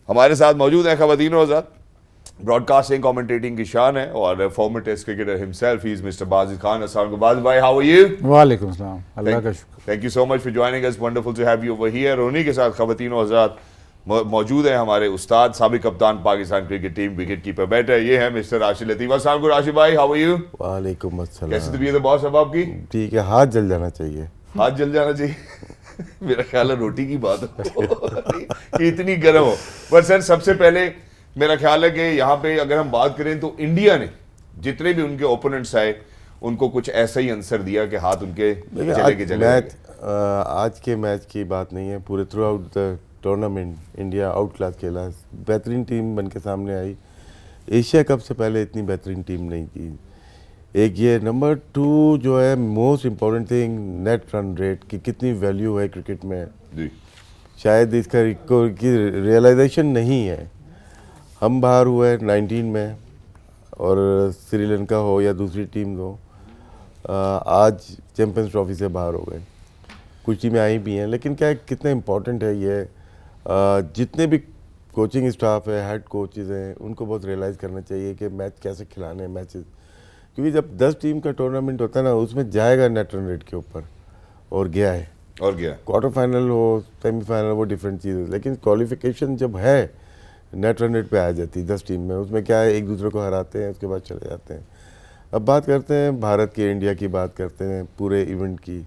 हमारे साथ मौजूद है ख़वातीन और हज़रात, ब्रॉडकास्टिंग कमेंटेटिंग की शान है और former test cricketer himself, he is mister Bajid Khan. अस्सलाम वालेकुम बाजिद भाई, हाउ आर यू? वालेकुम सलाम, अल्लाह का शुक्र। Thank you so much for joining us, wonderful to have you over here. उन्हीं के साथ ख़वातीन और हज़रात मौजूद है हमारे उस्ताद, साबिक कप्तान Pakistan cricket team, wicket keeper batter, ये है मिस्टर राशिद लतीफ़। अस्सलाम वालेकुम राशिद भाई, हाउ आर यू? वालेकुम अस्सलाम। कैसी तबीयत है बॉस अब आपकी? ठीक है, हाथ जल जाना चाहिए। हाथ जल जाना चाहिए मेरा ख्याल है रोटी की बात हो कि इतनी गर्म हो। पर सर सबसे पहले मेरा ख्याल है कि यहाँ पे अगर हम बात करें तो इंडिया ने जितने भी उनके ओपोनेंट्स आए उनको कुछ ऐसा ही आंसर दिया कि हाथ उनके चले के चले गए। आज के मैच की बात नहीं है, पूरे through out the tournament India out class खेला, बेहतरीन टीम बन के सामने आई। एशिया कप से पहले इतनी बेहतरीन टीम नहीं थी। एक ये, नंबर 2 जो है most important thing, net run rate की कितनी वैल्यू है क्रिकेट में जी। शायद इसका की रियलाइजेशन नहीं है। हम बाहर हुए 19 में, और श्रीलंका हो या दूसरी टीम हो, आज चैंपियंस ट्रॉफी से बाहर हो गए। कुछ टीमें आई भी हैं, लेकिन क्या है, कितना इम्पोर्टेंट है ये, जितने भी कोचिंग स्टाफ है, हेड कोचेज़ हैं, उनको बहुत रियलाइज़ करना चाहिए कि मैच कैसे खिलाने हैं मैचेस। क्योंकि जब 10 टीम का टूर्नामेंट होता है ना, उसमें जाएगा नेट रन रेट के ऊपर, और गया है। और गया क्वार्टर फाइनल हो, सेमीफाइनल, वो डिफरेंट चीज़ है, लेकिन क्वालिफिकेशन जब है नेट रन रेट पे आ जाती है 10 टीम में। उसमें क्या है, एक दूसरे को हराते हैं, उसके बाद चले जाते हैं। अब बात करते हैं भारत की, इंडिया की बात करते हैं, पूरे इवेंट की।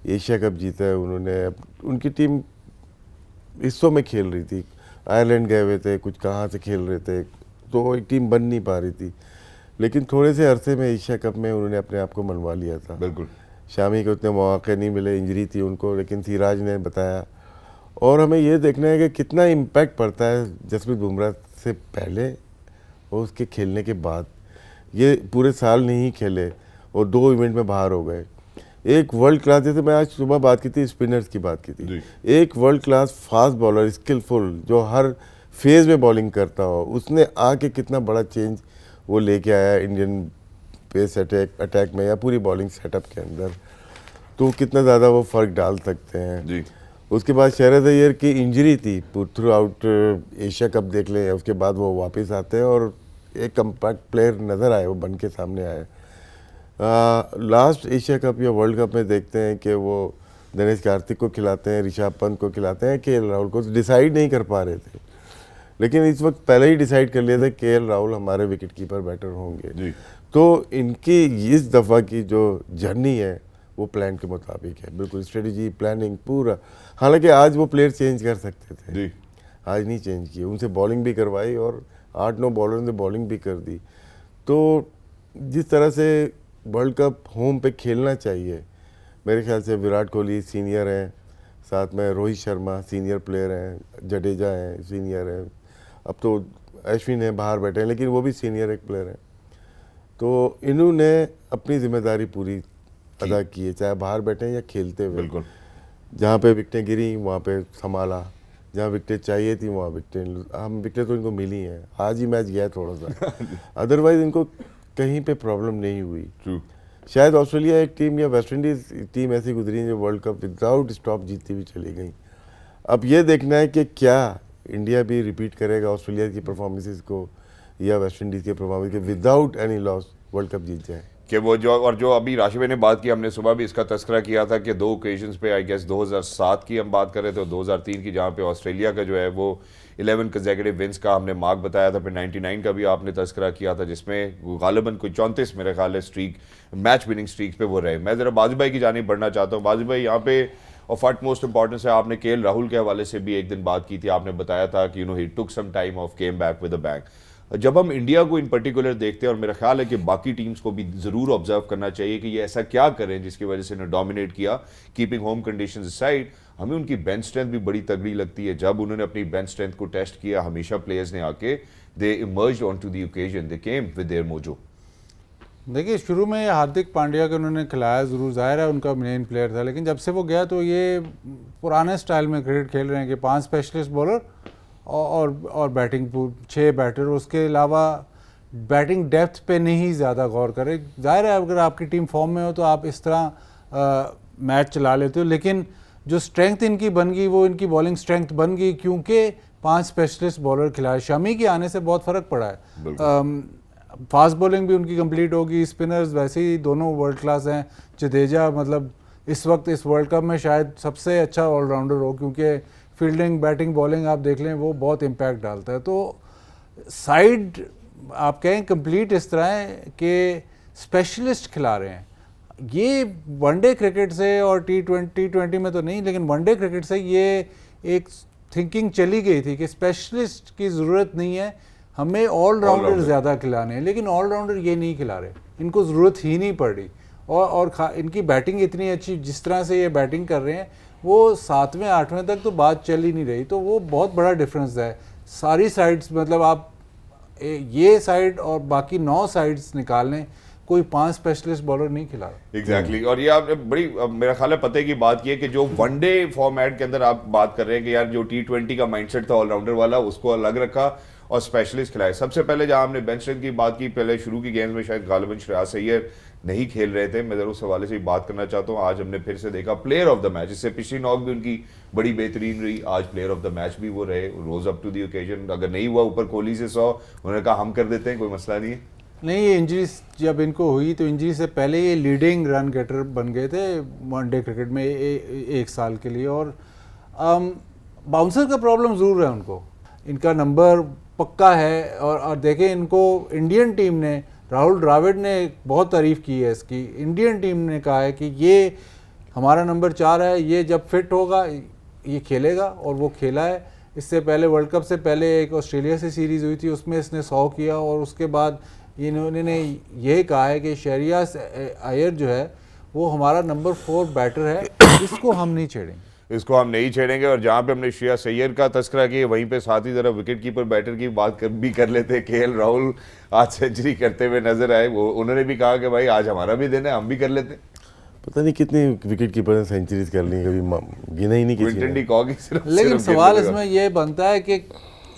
एशिया कप जीता है उन्होंने। उनकी टीम हिस्सों में खेल रही थी, आयरलैंड गए हुए थे, कुछ कहाँ से खेल रहे थे, तो एक टीम बन नहीं पा रही थी। लेकिन थोड़े से अरसे में एशिया कप में उन्होंने अपने आप को मनवा लिया था। बिल्कुल। शामी को उतने मौके नहीं मिले, इंजरी थी उनको, लेकिन सिराज ने बताया। और हमें ये देखना है कि कितना इम्पैक्ट पड़ता है जसप्रीत बुमराह से पहले और उसके खेलने के बाद। ये पूरे साल नहीं खेले और 2 इवेंट में बाहर हो गए। एक वर्ल्ड क्लास, जैसे मैं आज सुबह बात की थी, स्पिनर्स की बात की थी, एक world class fast bowler, skillful, जो हर फेज में बॉलिंग करता हो, उसने आके कितना बड़ा चेंज वो लेके आया इंडियन पेस अटैक में या पूरी बॉलिंग सेटअप के अंदर। तो कितना ज़्यादा वो फ़र्क डाल सकते हैं जी। उसके बाद शहरद अय्यर की इंजरी थी, थ्रू आउट एशिया कप देख लें, उसके बाद वो वापस आते हैं और एक कम्पैक्ट प्लेयर नज़र आए, वो बन के सामने आए। लास्ट एशिया कप या वर्ल्ड कप में देखते हैं कि वो दिनेश कार्तिक को खिलाते हैं, ऋषभ पंत को खिलाते हैं, केएल राहुल को डिसाइड नहीं कर पा रहे थे, लेकिन इस वक्त पहले ही डिसाइड कर लिया था केएल राहुल हमारे विकेट कीपर बैटर होंगे जी। तो इनकी इस दफ़ा की जो जर्नी है वो प्लान के मुताबिक है, बिल्कुल स्ट्रेटजी प्लानिंग पूरा। हालांकि आज वो प्लेयर चेंज कर सकते थे जी, आज नहीं चेंज किए, उनसे बॉलिंग भी करवाई और 8-9 बॉलर ने बॉलिंग भी कर दी। तो जिस तरह से वर्ल्ड कप होम पे खेलना चाहिए, मेरे ख्याल से विराट कोहली सीनियर हैं, साथ में रोहित शर्मा सीनियर प्लेयर हैं, जडेजा हैं सीनियर हैं, अब तो अश्विन है बाहर बैठे हैं, लेकिन वो भी सीनियर एक प्लेयर हैं। तो इन्होंने अपनी जिम्मेदारी पूरी अदा की है, चाहे बाहर बैठे या खेलते हुए। बिल्कुल। जहाँ पे विकटें गिरी वहाँ पे संभाला, जहाँ विकटें चाहिए थी वहाँ विकटें तो इनको मिली हैं। आज ही मैच गया थोड़ा सा अदरवाइज इनको कहीं पे प्रॉब्लम नहीं हुई। शायद ऑस्ट्रेलिया एक टीम या वेस्ट इंडीज़ टीम ऐसी गुजरी है जो वर्ल्ड कप विदाउट स्टॉप जीतती हुई चली गई। अब ये देखना है कि क्या इंडिया भी रिपीट करेगा ऑस्ट्रेलिया की परफॉर्मेंसेस को या वेस्ट इंडीज़ के परफॉर्मेंस के without any loss world cup जीत जाए। कि वो जो अभी राशिद भाई ने बात की, हमने सुबह भी इसका तस्करा किया था कि 2 ओकेजन्स पे, आई गेस 2007 की हम बात कर रहे थे और 2003 की, जहाँ पे ऑस्ट्रेलिया का जो है वो 11 कंसेक्यूटिव विंस का हमने मार्क बताया था। फिर 99 का भी आपने तस्करा किया था जिसमें गालिबन कोई 34 मेरे ख्याल है स्ट्रीक, मैच विनिंग स्ट्रीक पे वो रहे। मैं ज़रा बाजिद भाई की जानिब बढ़ना चाहता हूँ। बाजिद भाई यहाँ पे ऑफ अट मोस्ट इंपॉर्टेंस है, आपने केएल राहुल के हवाले से भी एक दिन बात की थी, आपने बताया था कि he took some time off, came back with a bang. जब हम इंडिया को इन पर्टिकुलर देखते हैं, और मेरा ख्याल है कि बाकी टीम्स को भी ज़रूर ऑब्जर्व करना चाहिए कि ये ऐसा क्या करें जिसकी वजह से इन्हें डोमिनेट किया, कीपिंग होम कंडीशंस साइड, हमें उनकी बेंच स्ट्रेंथ भी बड़ी तगड़ी लगती है। जब उन्होंने अपनी बेंच स्ट्रेंथ को टेस्ट किया, हमेशा प्लेयर्स ने आके they emerged onto the occasion, they came with their mojo. देखिए, शुरू में हार्दिक पांड्या को उन्होंने खिलाया, ज़रूर जाहिर है उनका मेन प्लेयर था, लेकिन जब से वो गया तो ये पुराने स्टाइल में क्रिकेट खेल रहे हैं कि 5 स्पेशलिस्ट बॉलर और बैटिंग 6 बैटर, उसके अलावा बैटिंग डेप्थ पे नहीं ज़्यादा गौर करें। जाहिर है अगर आपकी टीम फॉर्म में हो तो आप इस तरह मैच चला लेते हो, लेकिन जो स्ट्रेंथ इनकी बन गई वो इनकी बॉलिंग स्ट्रेंथ बन गई, क्योंकि 5 स्पेशलिस्ट बॉलर खिलाए। शमी के आने से बहुत फ़र्क पड़ा है। फास्ट बॉलिंग भी उनकी कंप्लीट होगी, स्पिनर्स वैसे ही दोनों वर्ल्ड क्लास हैं। जडेजा मतलब इस वक्त इस वर्ल्ड कप में शायद सबसे अच्छा ऑलराउंडर हो, क्योंकि फील्डिंग, बैटिंग, बॉलिंग आप देख लें वो बहुत इम्पैक्ट डालता है। तो साइड आप कहें कंप्लीट इस तरह है कि स्पेशलिस्ट खिला रहे हैं। ये वनडे क्रिकेट से और T20 में तो नहीं, लेकिन वनडे क्रिकेट से ये एक थिंकिंग चली गई थी कि स्पेशलिस्ट की ज़रूरत नहीं है, हमें ऑलराउंडर ज़्यादा खिलाने हैं। लेकिन ऑलराउंडर ये नहीं खिला रहे, इनको ज़रूरत ही नहीं पड़ रही। और इनकी बैटिंग इतनी अच्छी, जिस तरह से ये बैटिंग कर रहे हैं, वो 7वें 8वें तक तो बात चल ही नहीं रही। तो वो बहुत बड़ा डिफरेंस है। सारी साइड्स मतलब आप ये साइड और बाकी 9 साइड्स निकाल लें, कोई 5 स्पेशलिस्ट बॉलर नहीं खिला रहा। एग्जैक्टली और ये आपने बड़ी मेरा ख्याल है पते की बात की है कि जो वनडे फॉर्मेट के अंदर आप बात कर रहे हैं कि यार जो T20 का माइंडसेट था ऑलराउंडर वाला, उसको अलग रखा और स्पेशलिस्ट खिलाए। सबसे पहले जहां हमने बेंच स्ट्रेंथ की बात की, पहले शुरू की गेम्स में शायद गालिबन श्रेयस अय्यर नहीं खेल रहे थे। मैं जरूर उस हवाले से बात करना चाहता हूँ। आज हमने फिर से देखा प्लेयर ऑफ द मैच, इससे पिछली नॉक भी उनकी बड़ी बेहतरीन रही, आज प्लेयर ऑफ द मैच भी वो रहे, रोज अप टू द ओकेजन। अगर नहीं हुआ ऊपर कोहली से 100, उन्होंने कहा हम कर देते हैं, कोई मसला नहीं है। नहीं, ये इंजरी जब इनको हुई तो इंजरी से पहले ये लीडिंग रन गेटर बन गए थे वनडे क्रिकेट में एक साल के लिए। और बाउंसर का प्रॉब्लम ज़रूर है उनको, इनका नंबर पक्का है। और देखें, इनको इंडियन टीम ने, राहुल द्रविड़ ने बहुत तारीफ़ की है इसकी। इंडियन टीम ने कहा है कि ये हमारा नंबर 4 है, ये जब फिट होगा ये खेलेगा, और वो खेला है। इससे पहले वर्ल्ड कप से पहले एक ऑस्ट्रेलिया से सीरीज़ हुई थी, उसमें इसने 100 किया। और उसके बाद इन्होंने ये कहा है कि श्रेयस अय्यर जो है वो हमारा नंबर 4 बैटर है, इसको हम नहीं छेड़ेंगे, इसको हम नहीं छेड़ेंगे। और जहां पे हमने श्रेयस अय्यर का तस्करा किया, वहीं पे साथ ही जरा विकेट कीपर बैटर की बात भी कर लेते। KL राहुल आज सेंचुरी करते हुए नजर आए, वो उन्होंने भी कहा कि भाई आज हमारा भी दिन है, हम भी कर लेते। पता नहीं कितने विकेट कीपर ने सेंचुरीज कर ली, कभी गिना ही नहीं किसी क्विंटन ने। डी कॉक ही सिर्फ लेकिन सवाल इसमें ये बनता है कि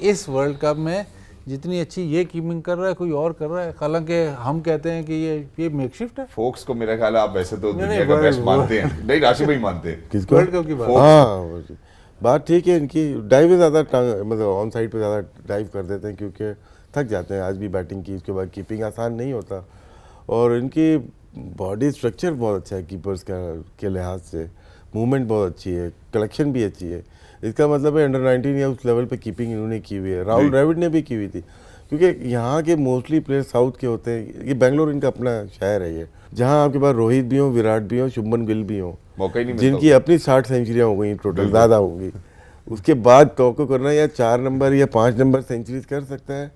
इस वर्ल्ड कप में जितनी अच्छी ये कीपिंग कर रहा है, कोई और कर रहा है। हालांकि हम कहते हैं कि ये मेकशिफ्ट है। फोक्स को मेरा ख्याल है आप वैसे तो दुनिया का बेस्ट मानते हैं, नहीं राशिद भाई मानते हैं किसको? वर्ल्ड कप की बात। हाँ, बात ठीक है इनकी। डाइव में ज़्यादा मतलब ऑन साइड पे ज़्यादा डाइव कर देते हैं क्योंकि थक जाते हैं। आज भी बैटिंग की, उसके बाद कीपिंग आसान नहीं होता। और इनकी बॉडी स्ट्रक्चर बहुत अच्छा है कीपर्स का के लिहाज से, मूवमेंट बहुत अच्छी है, कलेक्शन भी अच्छी है। इसका मतलब है अंडर 19 या उस लेवल पे कीपिंग इन्होंने की हुई है। राहुल द्रविड़ ने भी की हुई थी, क्योंकि यहाँ के मोस्टली प्लेयर साउथ के होते हैं। ये बेंगलोर इनका अपना शहर है, ये जहाँ आपके पास रोहित भी हो, विराट भी हो, शुभमन गिल भी हो, मौका ही नहीं जिनकी अपनी 60 सेंचुरियाँ हो गई टोटल, ज़्यादा होंगी। उसके बाद टॉको करना या 4 नंबर या 5 नंबर सेंचुरीज कर सकता है,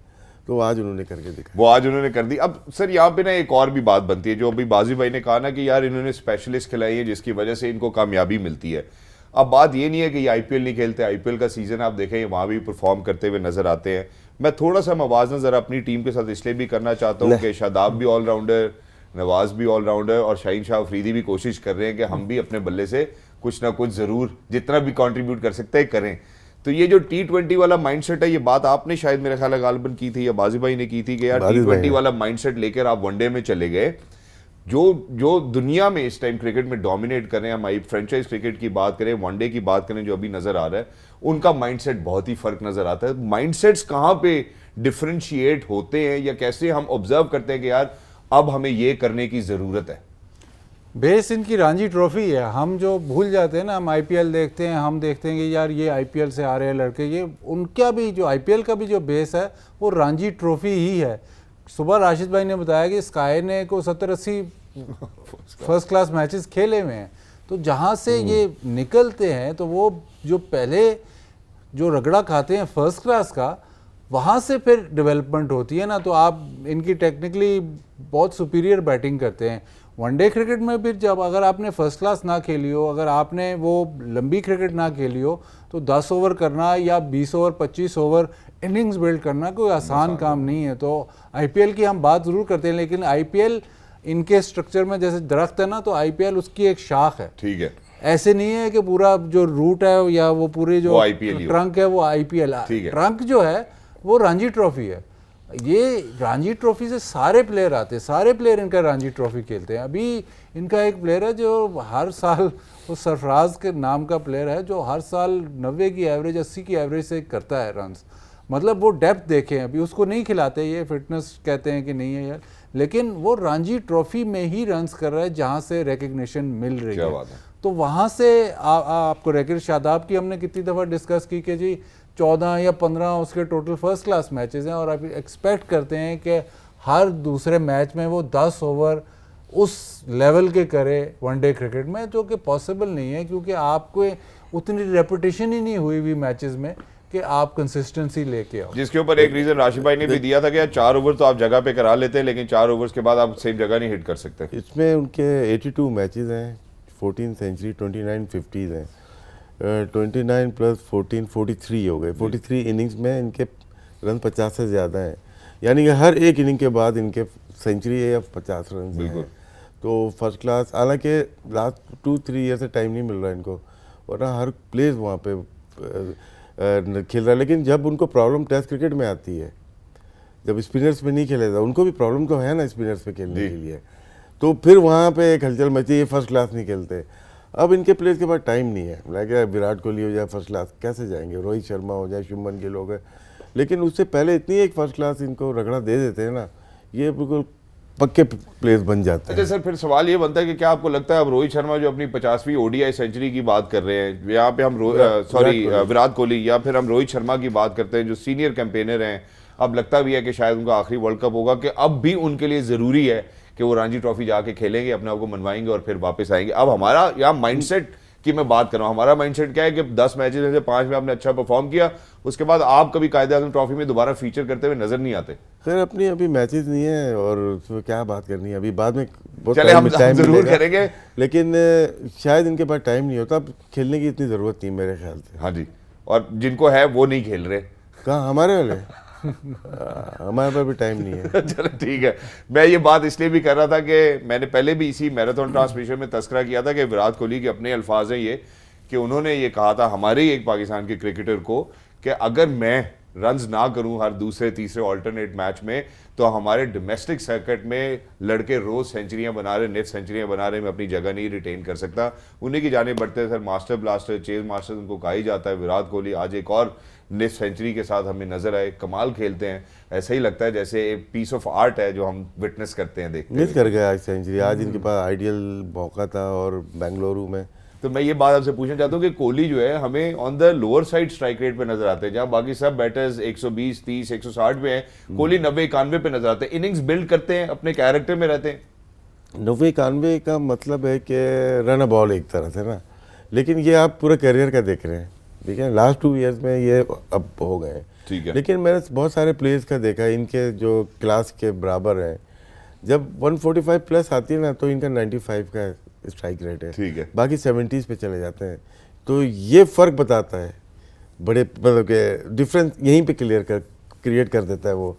तो आज उन्होंने करके दिखा। वो आज उन्होंने कर दी। अब सर यहाँ पे ना एक और भी बात बनती है, जो अभी बाजी भाई ने कहा ना कि यार इन्होंने स्पेशलिस्ट खिलाई है जिसकी वजह से इनको कामयाबी मिलती है। अब बात ये नहीं है कि ये IPL नहीं खेलते, IPL का सीजन आप देखें वहाँ भी परफॉर्म करते हुए नजर आते हैं। मैं थोड़ा सा मवाजना जरा अपनी टीम के साथ इसलिए भी करना चाहता हूँ कि शादाब भी ऑलराउंडर, नवाज भी ऑलराउंडर और शाहीन शाह अफरीदी भी कोशिश कर रहे हैं कि हम भी अपने बल्ले से कुछ ना कुछ जरूर जितना भी कंट्रीब्यूट कर सकते हैं करें। तो ये जो T20 वाला माइंडसेट है, ये बात आपने शायद मेरे ख्याल है गालिबन की थी या बाजी भाई ने की थी कि यार T20 वाला माइंडसेट लेकर आप वनडे में चले गए। जो दुनिया में इस टाइम क्रिकेट में डोमिनेट कर रहे हैं, हमारी फ्रेंचाइज क्रिकेट की बात करें, वनडे की बात करें, जो अभी नजर आ रहा है, उनका माइंडसेट बहुत ही फर्क नजर आता है। माइंडसेट्स कहाँ पे डिफरेंशिएट होते हैं या कैसे हम ऑब्जर्व करते हैं कि यार अब हमें ये करने की जरूरत है? बेस इनकी रणजी ट्रॉफी है। हम जो भूल जाते हैं ना, हम IPL देखते हैं, हम देखते हैं कि यार ये IPL से आ रहे हैं लड़के, ये उनका भी जो IPL का भी जो बेस है वो रणजी ट्रॉफी ही है। सुबह राशिद भाई ने बताया कि स्काई ने को 70-80 फर्स्ट क्लास मैचेस खेले हुए हैं। तो जहाँ से ये निकलते हैं तो वो जो पहले जो रगड़ा खाते हैं फर्स्ट क्लास का, वहाँ से फिर डेवलपमेंट होती है ना। तो आप इनकी टेक्निकली बहुत सुपीरियर बैटिंग करते हैं। वनडे क्रिकेट में भी जब अगर आपने फर्स्ट क्लास ना खेली हो, अगर आपने वो लंबी क्रिकेट ना खेली हो, तो 10 ओवर करना या 20 ओवर 25 ओवर इनिंग्स बिल्ड करना कोई आसान काम नहीं है। तो IPL की हम बात ज़रूर करते हैं, लेकिन IPL इनके स्ट्रक्चर में जैसे दरख्त है ना, तो IPL उसकी एक शाख है। ठीक है, ऐसे नहीं है कि पूरा जो रूट है या वो पूरी जो IPL ट्रंक है वो IPL। ट्रंक जो है वो रणजी ट्रॉफी है। ये रणजी ट्रॉफी से सारे प्लेयर आते हैं, सारे प्लेयर इनका रणजी ट्रॉफी खेलते हैं। अभी इनका एक प्लेयर है जो हर साल, वो सरफराज के नाम का प्लेयर है, जो हर साल 90 की एवरेज 80 की एवरेज से करता है रन्स। मतलब वो डेप्थ देखें, अभी उसको नहीं खिलाते, ये फिटनेस कहते हैं कि नहीं है यार, लेकिन वो रणजी ट्रॉफी में ही रन्स कर रहा है जहाँ से रिकग्निशन मिल रही क्या है। बात है। तो वहाँ से आपको रकीब शादाब की हमने कितनी दफ़ा डिस्कस की कि जी 14 या 15 उसके टोटल फर्स्ट क्लास मैचेस हैं, और आप एक्सपेक्ट करते हैं कि हर दूसरे मैच में वो 10 ओवर उस लेवल के करे वनडे क्रिकेट में, जो कि पॉसिबल नहीं है, क्योंकि आपको उतनी रेपुटेशन ही नहीं हुई हुई मैचेस में कि आप कंसिस्टेंसी लेके आओ। जिसके ऊपर एक रीजन राशिद भाई ने भी दिया था कि 4 ओवर तो आप जगह पे करा लेते हैं, लेकिन 4 ओवर्स के बाद आप सेम जगह नहीं हिट कर सकते। इसमें उनके 82 मैचेस हैं, 14 सेंचुरी, 29 50s हैं, 29 प्लस 14 43 हो गए। 43 इनिंग्स में इनके रन 50 से ज़्यादा हैं, यानी कि हर एक इनिंग के बाद इनके सेंचुरी है या 50 रन हैं। तो फर्स्ट क्लास, हालांकि लास्ट 2-3 ईयर से टाइम नहीं मिल रहा इनको, वरना हर प्लेयर वहाँ पे खेल रहा है। लेकिन जब उनको प्रॉब्लम टेस्ट क्रिकेट में आती है, जब स्पिनर्स पे नहीं खेलेगा, उनको भी प्रॉब्लम तो है ना स्पिनर्स पे खेलने के लिए, तो फिर वहाँ पे एक हलचल मची, ये फर्स्ट क्लास नहीं खेलते। अब इनके प्लेयर्स के पास टाइम नहीं है, लाइक विराट कोहली हो जाए फर्स्ट क्लास, कैसे जाएंगे, रोहित शर्मा हो जाए, शुभमन गिल हो गए, लेकिन उससे पहले इतनी एक फर्स्ट क्लास इनको रगड़ा दे देते हैं ना, ये बिल्कुल पक्के प्लेयर्स बन जाते हैं। अच्छा सर, फिर सवाल ये बनता है कि क्या आपको लगता है अब रोहित शर्मा जो अपनी 50वीं ओडीआई सेंचुरी की बात कर रहे हैं, यहाँ पे हम विराट कोहली या फिर हम रोहित शर्मा की बात करते हैं जो सीनियर कैंपेनर हैं, अब लगता भी है कि शायद उनका आखिरी वर्ल्ड कप होगा, कि अब भी उनके लिए ज़रूरी है कि वो रणजी ट्रॉफी जाके खेलेंगे, अपने आप को मनवाएंगे और फिर वापस आएंगे। अब हमारा यहाँ माइंडसेट की मैं बात कर रहा हूँ, हमारा माइंडसेट क्या है कि 10 मैचेस में से 5 में आपने अच्छा परफॉर्म किया, उसके बाद आप कभी कायदे-आज़म ट्रॉफी में दोबारा फीचर करते हुए नजर नहीं आते। खैर अपनी अभी मैचेस नहीं है और उसमें क्या बात करनी है, अभी बाद में बहुत चले हम टाइम जरूर मिलेगा, करेंगे, लेकिन शायद इनके पास टाइम नहीं होता, अब खेलने की इतनी ज़रूरत नहीं मेरे ख्याल से। हाँ जी, और जिनको है वो नहीं खेल रहे। कहाँ हमारे वाले हमारे पास भी टाइम नहीं है। चलो ठीक है, मैं ये बात इसलिए भी कर रहा था कि मैंने पहले भी इसी मैराथन ट्रांसमिशन में तस्करा किया था कि विराट कोहली के अपने अल्फाज हैं ये, कि उन्होंने ये कहा था हमारे ही एक पाकिस्तान के क्रिकेटर को कि अगर मैं रन्स ना करूं हर दूसरे तीसरे ऑल्टरनेट मैच में, तो हमारे डोमेस्टिक सर्किट में लड़के रोज सेंचुरियां बना रहे, नेट सेंचुरियां बना रहे, मैं अपनी जगह नहीं रिटेन कर सकता। उन्हीं की जाने बढ़ते sir master blaster, chase master उनको कहा ही जाता है। विराट कोहली आज एक और नेट सेंचुरी के साथ हमें नजर आए, कमाल खेलते हैं, ऐसा ही लगता है जैसे एक पीस ऑफ आर्ट है जो हम विटनेस करते हैं, देखते मिस कर गया आज सेंचुरी, आज इनके पास आइडियल मौका था और बेंगलुरु में। तो मैं ये बात आपसे पूछना चाहता हूँ कि कोहली जो है हमें on the lower side strike rate पे नजर आते हैं, जहाँ बाकी सब बैटर्स 120, 30, 160 पे हैं, कोहली 90, 91 पे नजर आते हैं। इनिंग्स बिल्ड करते हैं, अपने कैरेक्टर में रहते हैं। 90, 91 का मतलब है कि रन अ बॉल एक तरह से ना, लेकिन ये आप पूरे करियर का देख रहे हैं, ठीक है, लास्ट 2 ईयर्स में ये अब हो गए, ठीक है, लेकिन मैंने बहुत सारे प्लेयर्स का देखा है इनके जो क्लास के बराबर हैं, जब 145 प्लस आती है ना तो इनका 95 का स्ट्राइक रेट है, ठीक है, बाकी 70s पे चले जाते हैं। तो ये फ़र्क बताता है, बड़े मतलब के डिफरेंस यहीं पे क्रिएट कर देता है वो।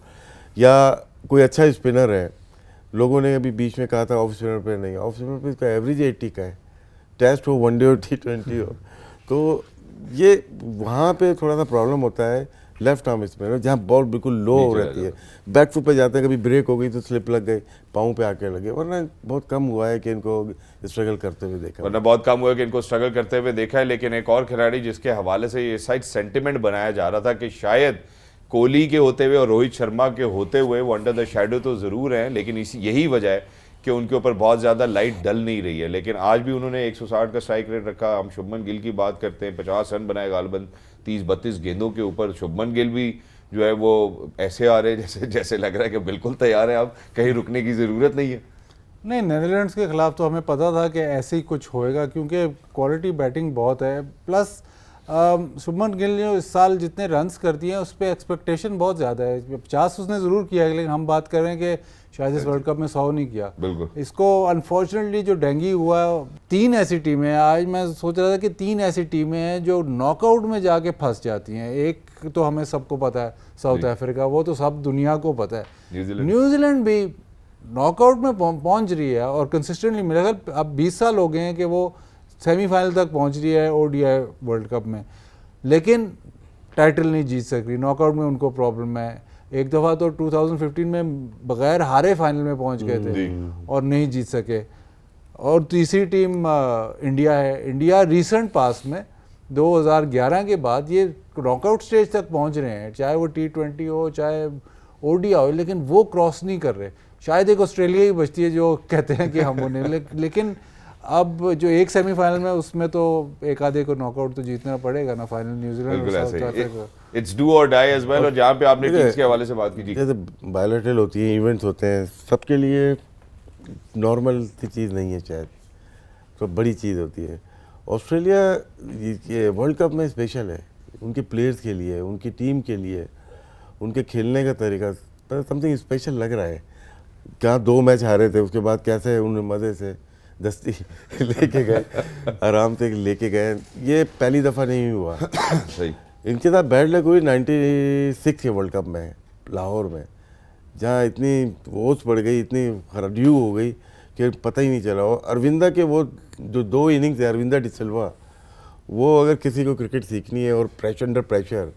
या कोई अच्छा स्पिनर है, लोगों ने अभी बीच में कहा था ऑफ स्पिनर पे नहीं, ऑफ स्पिनर पे इसका एवरेज 80 का है, टेस्ट हो, वनडे हो, T20 हो, तो ये वहाँ पे थोड़ा सा प्रॉब्लम होता है लेफ्ट आर्म स्पिनर, जहाँ बॉल बिल्कुल लो रहती है, बैक फुट पे जाते हैं, कभी ब्रेक हो गई तो स्लिप लग गई, पाँव पे आके लगे, वरना बहुत कम हुआ है कि इनको स्ट्रगल करते हुए देखा, वरना बहुत कम हुआ है कि इनको स्ट्रगल करते हुए देखा है। लेकिन एक और खिलाड़ी जिसके हवाले से ये साइड सेंटिमेंट बनाया जा रहा था कि शायद कोहली के होते हुए और रोहित शर्मा के होते हुए वो अंडर द शैडो तो ज़रूर हैं, लेकिन यही वजह है कि उनके ऊपर बहुत ज़्यादा लाइट डल नहीं रही है। लेकिन आज भी उन्होंने 160 का स्ट्राइक रेट रखा। हम शुभमन गिल की बात करते हैं, 50 रन बनाए गालबन 30-32 गेंदों के ऊपर। शुभमन गिल भी जो है वो ऐसे आ रहे हैं जैसे लग रहा है कि बिल्कुल तैयार है, अब कहीं रुकने की ज़रूरत नहीं है। नहीं, नीदरलैंड्स के खिलाफ तो हमें पता था कि ऐसे ही कुछ होएगा, क्योंकि क्वालिटी बैटिंग बहुत है, प्लस शुभमन गिल ने इस साल जितने रन्स कर दिए हैं उस पर एक्सपेक्टेशन बहुत ज़्यादा है। 50 उसने ज़रूर किया है, लेकिन हम बात कर रहे हैं कि शायद इस वर्ल्ड कप में 100 नहीं किया। बिल्कुल, इसको अनफॉर्चुनेटली जो डेंगी हुआ, 3 ऐसी टीमें हैं, आज मैं सोच रहा था कि 3 ऐसी टीमें हैं जो नॉकआउट में जाके फंस जाती हैं। एक तो हमें सबको पता है साउथ अफ्रीका, वो तो सब दुनिया को पता है। न्यूजीलैंड भी नॉकआउट में पहुंच रही है और कंसिस्टेंटली, मेरे ख्याल अब 20 साल हो गए हैं कि वो सेमीफाइनल तक पहुंच रही है ओडीआई वर्ल्ड कप में, लेकिन टाइटल नहीं जीत सक रही, नॉकआउट में उनको प्रॉब्लम है। एक दफ़ा तो 2015 में बगैर हारे फाइनल में पहुंच गए थे और नहीं जीत सके। और तीसरी टीम इंडिया है। इंडिया रिसेंट पास में 2011 के बाद ये नॉकआउट स्टेज तक पहुंच रहे हैं, चाहे वो T20 हो चाहे ओडिया हो, लेकिन वो क्रॉस नहीं कर रहे। शायद एक ऑस्ट्रेलिया ही बचती है जो कहते हैं कि हम उन्हें लेकिन अब जो एक सेमीफाइनल में उसमें तो एक आधे को नॉकआउट तो जीतना पड़ेगा ना, फाइनल न्यूजीलैंड और साउथ अफ्रीका। इट्स डू और डाई एज वेल। और जहाँ पे आपने टीम्स के हवाले से बात की, जैसे बायोलेटरल होती है, इवेंट्स होते हैं, सबके लिए नॉर्मल सी चीज़ नहीं है, शायद तो बड़ी चीज़ होती है। ऑस्ट्रेलिया ये वर्ल्ड कप में स्पेशल है उनके प्लेयर्स के लिए, उनकी टीम के लिए, उनके खेलने का तरीका समथिंग स्पेशल लग रहा है। क्या 2 मैच हारे थे, उसके बाद कैसे उन्हें मज़े से दस्ती लेके गए, आराम से लेके गए। ये पहली दफ़ा नहीं हुआ। सही। इनके साथ बैड लक हुई 96 के वर्ल्ड कप में लाहौर में, जहाँ इतनी ओस पड़ गई, इतनी ड्यू हो गई कि पता ही नहीं चला। और अरविंदा के वो जो 2 इनिंग्स है, अरविंदा डिसिल्वा, वो अगर किसी को क्रिकेट सीखनी है और pressure under pressure,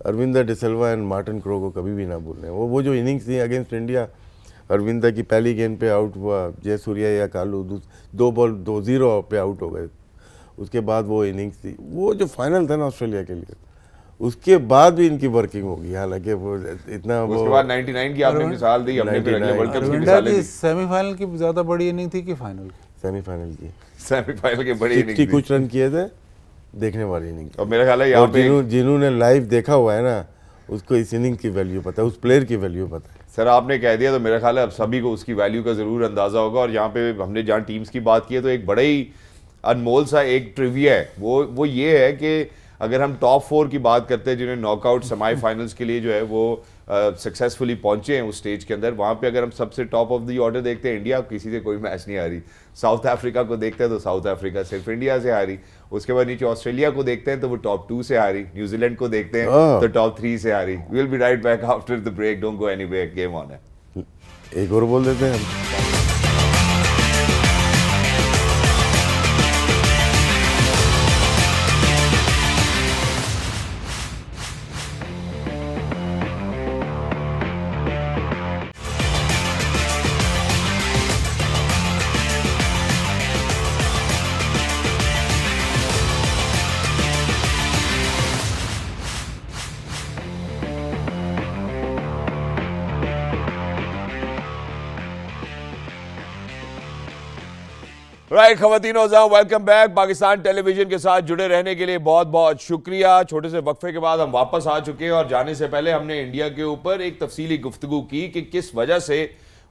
Aravinda de Silva and Martin Crowe को कभी भी ना भूलें। वो जो इनिंग्स थी अगेंस्ट इंडिया, अरविंदा की पहली गेंद पे आउट हुआ जयसूर्या या कालू, 2 बॉल 2-0 पे आउट हो गए। उसके बाद वो इनिंग्स थी, वो जो फाइनल था ना ऑस्ट्रेलिया के लिए, उसके बाद भी इनकी वर्किंग होगी। हालांकि वो इतना वो उसके बाद 99 की आपने मिसाल दी, हमने फिर अगले वर्ल्ड कप की अरविंदा मिसालें की दी। सेमीफाइनल की ज़्यादा बड़ी इनिंग थी कि फाइनल की? सेमीफाइनल की सेमीफाइनल के बड़ी 60 इनिंग कुछ रन किए थे, देखने वाली इनिंग। और मेरा ख्याल है यहाँ पे जिन्होंने लाइव देखा हुआ है ना, उसको इस इनिंग की वैल्यू पता है, उस प्लेयर की वैल्यू पता है। सर आपने कह दिया तो मेरा ख्याल है अब सभी को उसकी वैल्यू का ज़रूर अंदाज़ा होगा। और यहाँ पे हमने जहाँ टीम्स की बात की है तो एक बड़ा ही अनमोल सा एक ट्रिविया है, वो ये है कि अगर हम टॉप 4 की बात करते हैं जिन्हें नॉकआउट सेमीफाइनल्स के लिए जो है वो सक्सेसफुली पहुंचे हैं उस स्टेज के अंदर, वहाँ पे अगर हम सबसे टॉप ऑफ द ऑर्डर देखते हैं, इंडिया किसी से कोई मैच नहीं हारी। साउथ अफ्रीका को देखते हैं तो साउथ अफ्रीका सिर्फ इंडिया से हारी। उसके बाद नीचे ऑस्ट्रेलिया को देखते हैं तो वो टॉप 2 से हारी। न्यूजीलैंड को देखते हैं तो टॉप 3 से हारी। We will be right back after the break, don't go anywhere, game on है। एक और बोल देते हैं हम। राइट खवातीनो वेलकम बैक। पाकिस्तान टेलीविजन के साथ जुड़े रहने के लिए बहुत बहुत शुक्रिया। छोटे से वक्फे के बाद हम वापस आ चुके हैं और जाने से पहले हमने इंडिया के ऊपर एक तफसीली गुफ्तगू की कि किस वजह से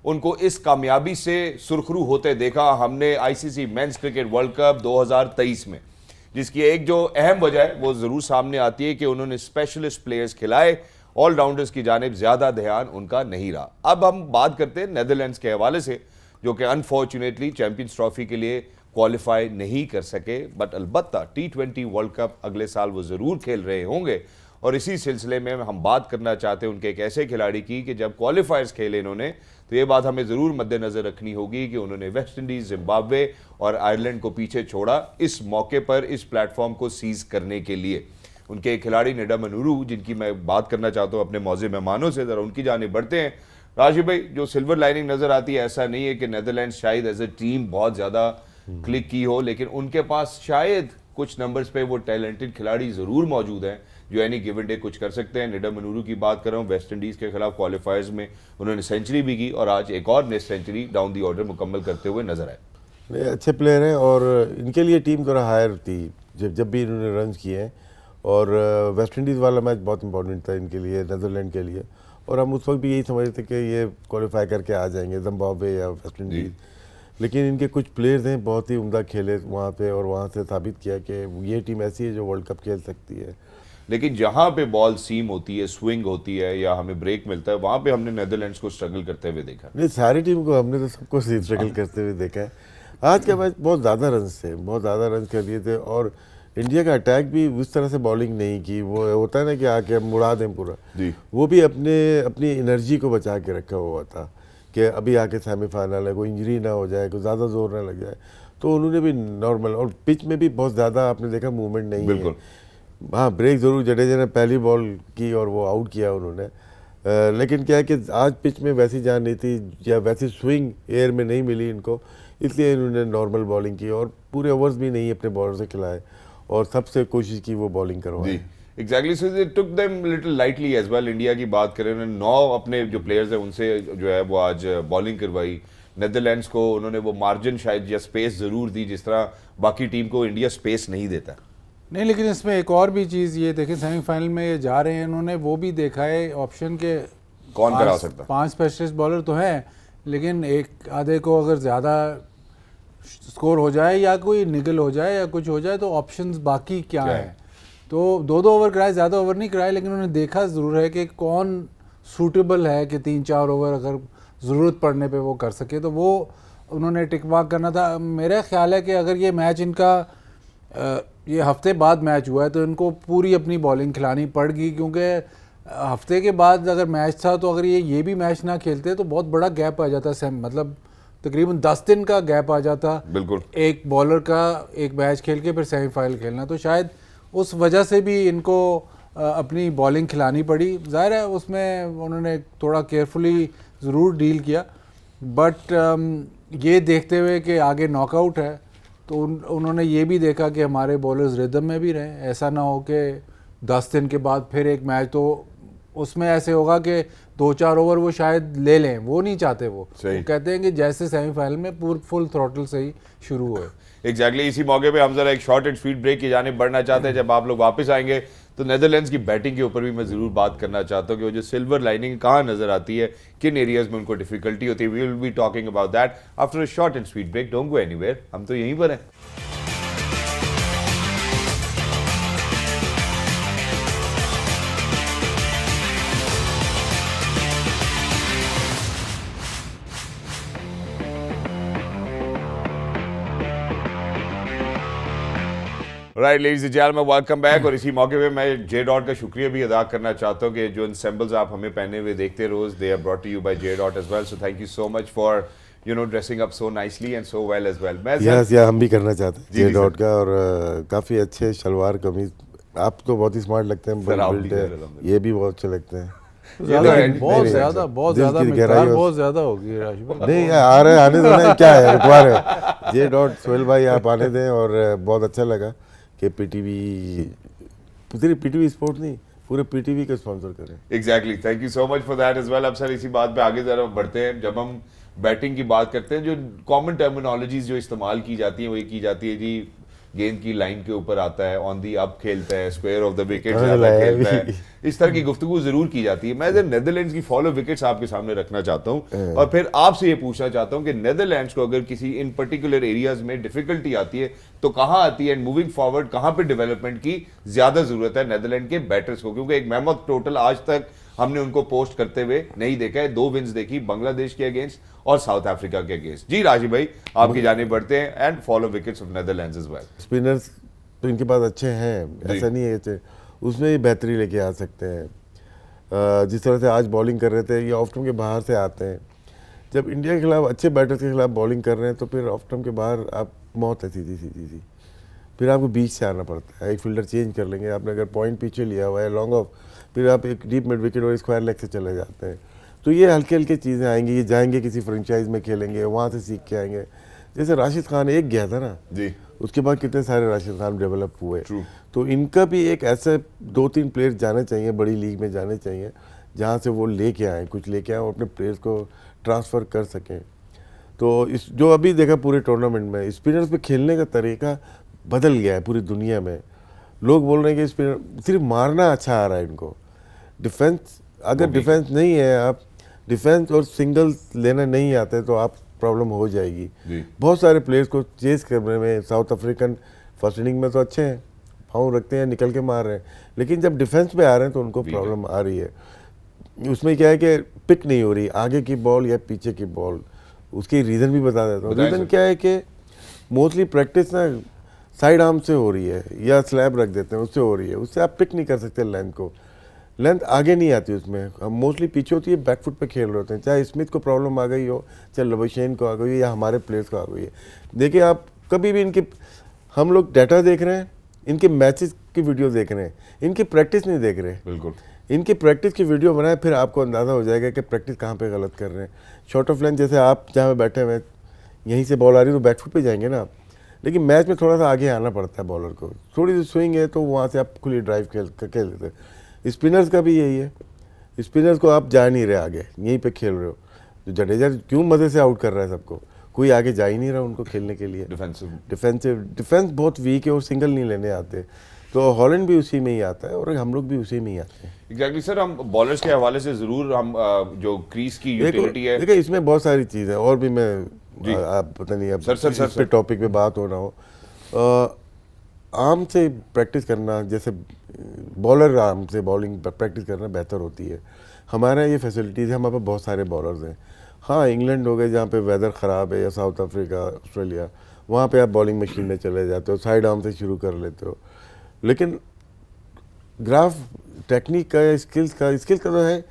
उनको इस कामयाबी से सुरखरू होते देखा हमने ICC men's cricket world cup 2023 में, जिसकी एक जो अहम वजह है वो ज़रूर सामने आती है कि उन्होंने स्पेशलिस्ट प्लेयर्स खिलाए, ऑलराउंडर्स की जानिब ज़्यादा ध्यान उनका नहीं रहा। अब हम बात करते हैं नेदरलैंड्स के हवाले से, जो कि अनफॉर्चुनेटली चैंपियंस ट्रॉफी के लिए क्वालिफाई नहीं कर सके, बट अलबत्ता T20 वर्ल्ड कप अगले साल वो ज़रूर खेल रहे होंगे। और इसी सिलसिले में हम बात करना चाहते हैं उनके एक ऐसे खिलाड़ी की कि जब क्वालिफायर्स खेले इन्होंने तो ये बात हमें ज़रूर मद्देनज़र रखनी होगी कि उन्होंने वेस्ट इंडीज़, जिम्बाब्वे और आयरलैंड को पीछे छोड़ा इस मौके पर, इस प्लेटफॉर्म को सीज़ करने के लिए। उनके एक खिलाड़ी निडा मनूरू, जिनकी मैं बात करना चाहता हूँ अपने मौज़े मेहमानों से, ज़रा उनकी जानिब बढ़ते हैं। राशिद भाई, जो सिल्वर लाइनिंग नज़र आती है, ऐसा नहीं है कि नेदरलैंड शायद एज ए टीम बहुत ज़्यादा क्लिक की हो, लेकिन उनके पास शायद कुछ नंबर्स पे वो टैलेंटेड खिलाड़ी ज़रूर मौजूद हैं जो एनी गिवन डे कुछ कर सकते हैं। निडा मनूरू की बात कर रहा हूँ, वेस्ट इंडीज़ के खिलाफ क्वालिफायर्स में उन्होंने सेंचुरी भी की और आज एक और next century down the order मुकम्मल करते हुए नजर आए। नहीं, अच्छे प्लेयर हैं और इनके लिए टीम थोड़ा हायर थी जब भी इन्होंने रन किए हैं। और वेस्ट इंडीज़ वाला मैच बहुत इंपॉर्टेंट था इनके लिए, नेदरलैंड के लिए, और हम उस वक्त भी यही समझते थे कि ये क्वालिफाई करके आ जाएंगे जिम्बाब्वे या वेस्ट इंडीज़। लेकिन इनके कुछ प्लेयर्स हैं बहुत ही उम्दा खेले वहाँ पे और वहाँ से साबित किया कि ये टीम ऐसी है जो वर्ल्ड कप खेल सकती है। लेकिन जहाँ पे बॉल सीम होती है, स्विंग होती है या हमें ब्रेक मिलता है, वहाँ पे हमने नेदरलैंड्स को स्ट्रगल करते हुए देखा। नहीं, सारी टीम को हमने तो सबको स्ट्रगल करते हुए देखा है। आज का मैच बहुत ज़्यादा रन थे, बहुत ज़्यादा रन कर लिए थे और इंडिया का अटैक भी उस तरह से बॉलिंग नहीं की। वो होता है ना कि आके हम उड़ा दें पूरा जी, वो भी अपनी एनर्जी को बचा के रखा हुआ था कि अभी आके सेमीफाइनल है, कोई इंजरी ना हो जाए, कोई ज़्यादा जोर ना लग जाए। तो उन्होंने भी नॉर्मल, और पिच में भी बहुत ज़्यादा आपने देखा मूवमेंट नहीं बिल्कुल। है। हाँ, ब्रेक ज़रूर जडेजा ने पहली बॉल की और वो आउट किया उन्होंने, लेकिन क्या है कि आज पिच में वैसी जान नहीं थी या वैसी स्विंग एयर में नहीं मिली इनको, इसलिए इन्होंने नॉर्मल बॉलिंग की और पूरे ओवर्स भी नहीं अपने बॉलर से खिलाए और सबसे कोशिश की वो बॉलिंग करवाए। Exactly, so they took them little lightly as well. India की बात करें, उन्होंने 9 अपने जो प्लेयर्स हैं उनसे जो है वो आज बॉलिंग करवाई। नेदरलैंड्स को उन्होंने वो मार्जिन शायद या स्पेस ज़रूर दी जिस तरह बाकी टीम को इंडिया स्पेस नहीं देता। नहीं, लेकिन इसमें एक और भी चीज़ ये देखें, सेमीफाइनल में ये जा रहे हैं, इन्होंने वो भी देखा है ऑप्शन के कौन करा सकता। 5 स्पेशलिस्ट बॉलर तो हैं, लेकिन एक आधे को अगर ज़्यादा स्कोर हो जाए या कोई निगल हो जाए या कुछ हो जाए तो ऑप्शंस बाकी क्या है। तो 2-2 ओवर कराए, ज़्यादा ओवर नहीं कराए, लेकिन उन्होंने देखा ज़रूर है कि कौन सूटेबल है कि 3-4 ओवर अगर ज़रूरत पड़ने पे वो कर सके, तो वो उन्होंने टिक मार्क करना था। मेरा ख्याल है कि अगर ये मैच इनका ये हफ्ते बाद मैच हुआ है तो इनको पूरी अपनी बॉलिंग खिलानी पड़गी, क्योंकि हफ्ते के बाद अगर मैच था तो अगर ये भी मैच ना खेलते तो बहुत बड़ा गैप आ जाता, मतलब तकरीबन 10 दिन का गैप आ जाता। बिल्कुल, एक बॉलर का एक मैच खेल के फिर सेमीफाइनल खेलना, तो शायद उस वजह से भी इनको अपनी बॉलिंग खिलानी पड़ी। ज़ाहिर है उसमें उन्होंने थोड़ा केयरफुली ज़रूर डील किया, बट ये देखते हुए कि आगे नॉकआउट है तो उन्होंने ये भी देखा कि हमारे बॉलर्स रिदम में भी रहें, ऐसा ना हो कि 10 दिन के बाद फिर एक मैच, तो उसमें ऐसे होगा कि 2-4 ओवर वो शायद ले लें, वो नहीं चाहते। वो कहते हैं कि जैसे सेमीफाइनल में फुल थ्रॉटल से ही शुरू हुए। एग्जैक्टली, इसी मौके पे हम जरा एक शॉर्ट एंड स्वीट ब्रेक की जाने बढ़ना चाहते हैं। जब आप लोग वापस आएंगे तो नेदरलैंड्स की बैटिंग के ऊपर भी मैं जरूर बात करना चाहता हूँ कि वो जो सिल्वर लाइनिंग कहाँ नजर आती है, किन एरियाज में उनको डिफिकल्टी होती है। We will be talking about that after a short and sweet break. Don't go anywhere, हम तो यहीं पर हैं। Right ladies and gentleman, welcome back. और इसी मौके पे मैं जे डॉट का शुक्रिया भी अदा करना चाहता हूँ कि जो इंसेंबल्स आप हमें पहने हुए देखते रोज, they are brought to you by J dot as well. So thank you so much for dressing up so nicely and so well as well. Yes, या हम भी करना चाहते हैं जे डॉट का, और काफ़ी अच्छे शलवार कमीज, आप तो बहुत ही स्मार्ट लगते हैं, ये भी बहुत अच्छे लगते हैं। बहुत ज्यादा मिकदार बहुत ज्यादा होगी राशिद भाई। नहीं आ रहे, आने देना, क्या है रुकवा रहे। जे डॉट सोहेल भाई आप आने दें। और बहुत अच्छा लगा कि पीटीवी स्पोर्ट नहीं, पूरे पीटीवी का स्पॉन्सर करें। Exactly, thank you so much for that as well. अब सर इसी बात पे आगे जरा बढ़ते हैं। जब हम बैटिंग की बात करते हैं, जो कॉमन टर्मिनोलॉजीज जो इस्तेमाल की जाती है वही की जाती है जी, गेंद की लाइन के ऊपर आता है, ऑन दी अप खेलता है, स्क्वायर ऑफ द विकेट खेलता है, इस तरह की गुफ्तगू जरूर की जाती है। मैं नेदरलैंड्स की फॉलो विकेट्स आपके सामने रखना चाहता हूं और फिर आपसे ये पूछना चाहता हूं कि नेदरलैंड्स को अगर किसी इन पर्टिकुलर एरियाज में डिफिकल्टी आती है तो कहां आती है, एंड मूविंग फॉरवर्ड कहां पे डेवलपमेंट की ज्यादा जरूरत है नेदरलैंड के बैटर्स को, क्योंकि एक मेहमद टोटल आज तक हमने उनको पोस्ट करते हुए नहीं देखा है। 2 विन्स देखी, बांग्लादेश के अगेंस्ट और साउथ अफ्रीका के अगेंस्ट। जी राजीव भाई, आपकी जानिब बढ़ते हैं and follow wickets of Netherlands as well. Spinners तो इनके पास अच्छे हैं, ऐसा नहीं है, उसमें ही बेहतरी लेके आ सकते हैं। जिस तरह से आज बॉलिंग कर रहे थे, ये ऑफ स्टंप के बाहर से आते हैं। जब इंडिया के खिलाफ अच्छे बैटर्स के खिलाफ बॉलिंग कर रहे हैं तो फिर ऑफ स्टंप के बाहर आप मौत है सीधी सी, फिर आपको बीच से आना पड़ता है। एक फील्डर चेंज कर लेंगे, आपने अगर पॉइंट पीछे लिया हुआ है लॉन्ग ऑफ, फिर आप एक डीप मिड विकेट और स्क्वायर लेग से चले जाते हैं। तो ये हल्के हल्के चीज़ें आएंगी, ये जाएंगे किसी फ्रेंचाइज में खेलेंगे, वहाँ से सीख के आएंगे। जैसे राशिद खान एक गया था ना जी, उसके बाद कितने सारे राशिद खान डेवलप हुए। तो इनका भी एक ऐसे 2-3 प्लेयर जाने चाहिए, बड़ी लीग में जाने चाहिए, जहाँ से वो लेके आए, कुछ लेके आए और अपने प्लेयर्स को ट्रांसफ़र कर सकें। तो इस जो अभी देखा पूरे टूर्नामेंट में स्पिनर्स पे खेलने का तरीका बदल गया है पूरी दुनिया में। लोग बोल रहे हैं कि स्पिनर सिर्फ मारना अच्छा आ रहा है इनको, डिफेंस अगर डिफेंस नहीं है, आप डिफेंस और सिंगल्स लेना नहीं आते तो आप प्रॉब्लम हो जाएगी। बहुत सारे प्लेयर्स को चेस करने में, साउथ अफ्रीकन फर्स्ट इनिंग में तो अच्छे हैं, पाँव रखते हैं, निकल के मार रहे हैं, लेकिन जब डिफेंस पे आ रहे हैं तो उनको प्रॉब्लम आ रही है। उसमें क्या है कि पिक नहीं हो रही आगे की बॉल या पीछे की बॉल। उसकी रीज़न भी बता देता हूँ। रीज़न क्या है कि मोस्टली प्रैक्टिस ना साइड आर्म से हो रही है या स्लैब रख देते हैं, उससे हो रही है, उससे आप पिक नहीं कर सकते लेंथ को, लेंथ आगे नहीं आती उसमें। हम मोस्टली पीछे होती है, बैक फुट पे खेल रहे होते हैं, चाहे स्मिथ को प्रॉब्लम आ गई हो, चाहे लबशेन को आ गई हो या हमारे प्लेयर्स को आ गई है। देखिए आप कभी भी इनके, हम लोग डाटा देख रहे हैं, इनके मैचेस की वीडियो देख रहे हैं, इनकी प्रैक्टिस नहीं देख रहे। बिल्कुल इनकी प्रैक्टिस की वीडियो बनाए, फिर आपको अंदाज़ा हो जाएगा कि प्रैक्टिस कहाँ पे गलत कर रहे हैं। शॉर्ट ऑफ लेंथ, जैसे आप जहाँ पे बैठे हुए यहीं से बॉल आ रही है तो बैकफुट पे जाएंगे ना आप, लेकिन मैच में थोड़ा सा आगे आना पड़ता है बॉलर को, थोड़ी सी स्विंग है तो वहाँ से आप खुली ड्राइव खेल लेते हैं। स्पिनर्स का भी यही है, स्पिनर्स को आप जा नहीं रहे आगे, यहीं पे खेल रहे हो। जो जडेजा क्यों मज़े से आउट कर रहा है सबको, कोई आगे जा ही नहीं रहा उनको खेलने के लिए। डिफेंस बहुत वीक है और सिंगल नहीं लेने आते, तो हॉलैंड भी उसी में ही आता है और हम लोग भी उसी में ही आते हैं। एग्जैक्टली सर, हम बॉलर्स के हवाले से ज़रूर हम जो क्रीज की यूटिलिटी है, देखिए इसमें बहुत सारी चीज़ है, और भी मैं आप पता नहीं अब इस पे टॉपिक पे बात हो रहा हो। आर्म से प्रैक्टिस करना, जैसे बॉलर आर्म से बॉलिंग प्रैक्टिस करना बेहतर होती है। हमारे ये फैसिलिटीज़ है, हमारे पास बहुत सारे बॉलर्स हैं। हाँ, इंग्लैंड हो गए जहाँ पे वेदर ख़राब है, या साउथ अफ्रीका, ऑस्ट्रेलिया, वहाँ पे आप बॉलिंग मशीन में चले जाते हो, साइड आर्म से शुरू कर लेते हो। लेकिन ग्राफ टेक्निक का या स्किल्स का तो है,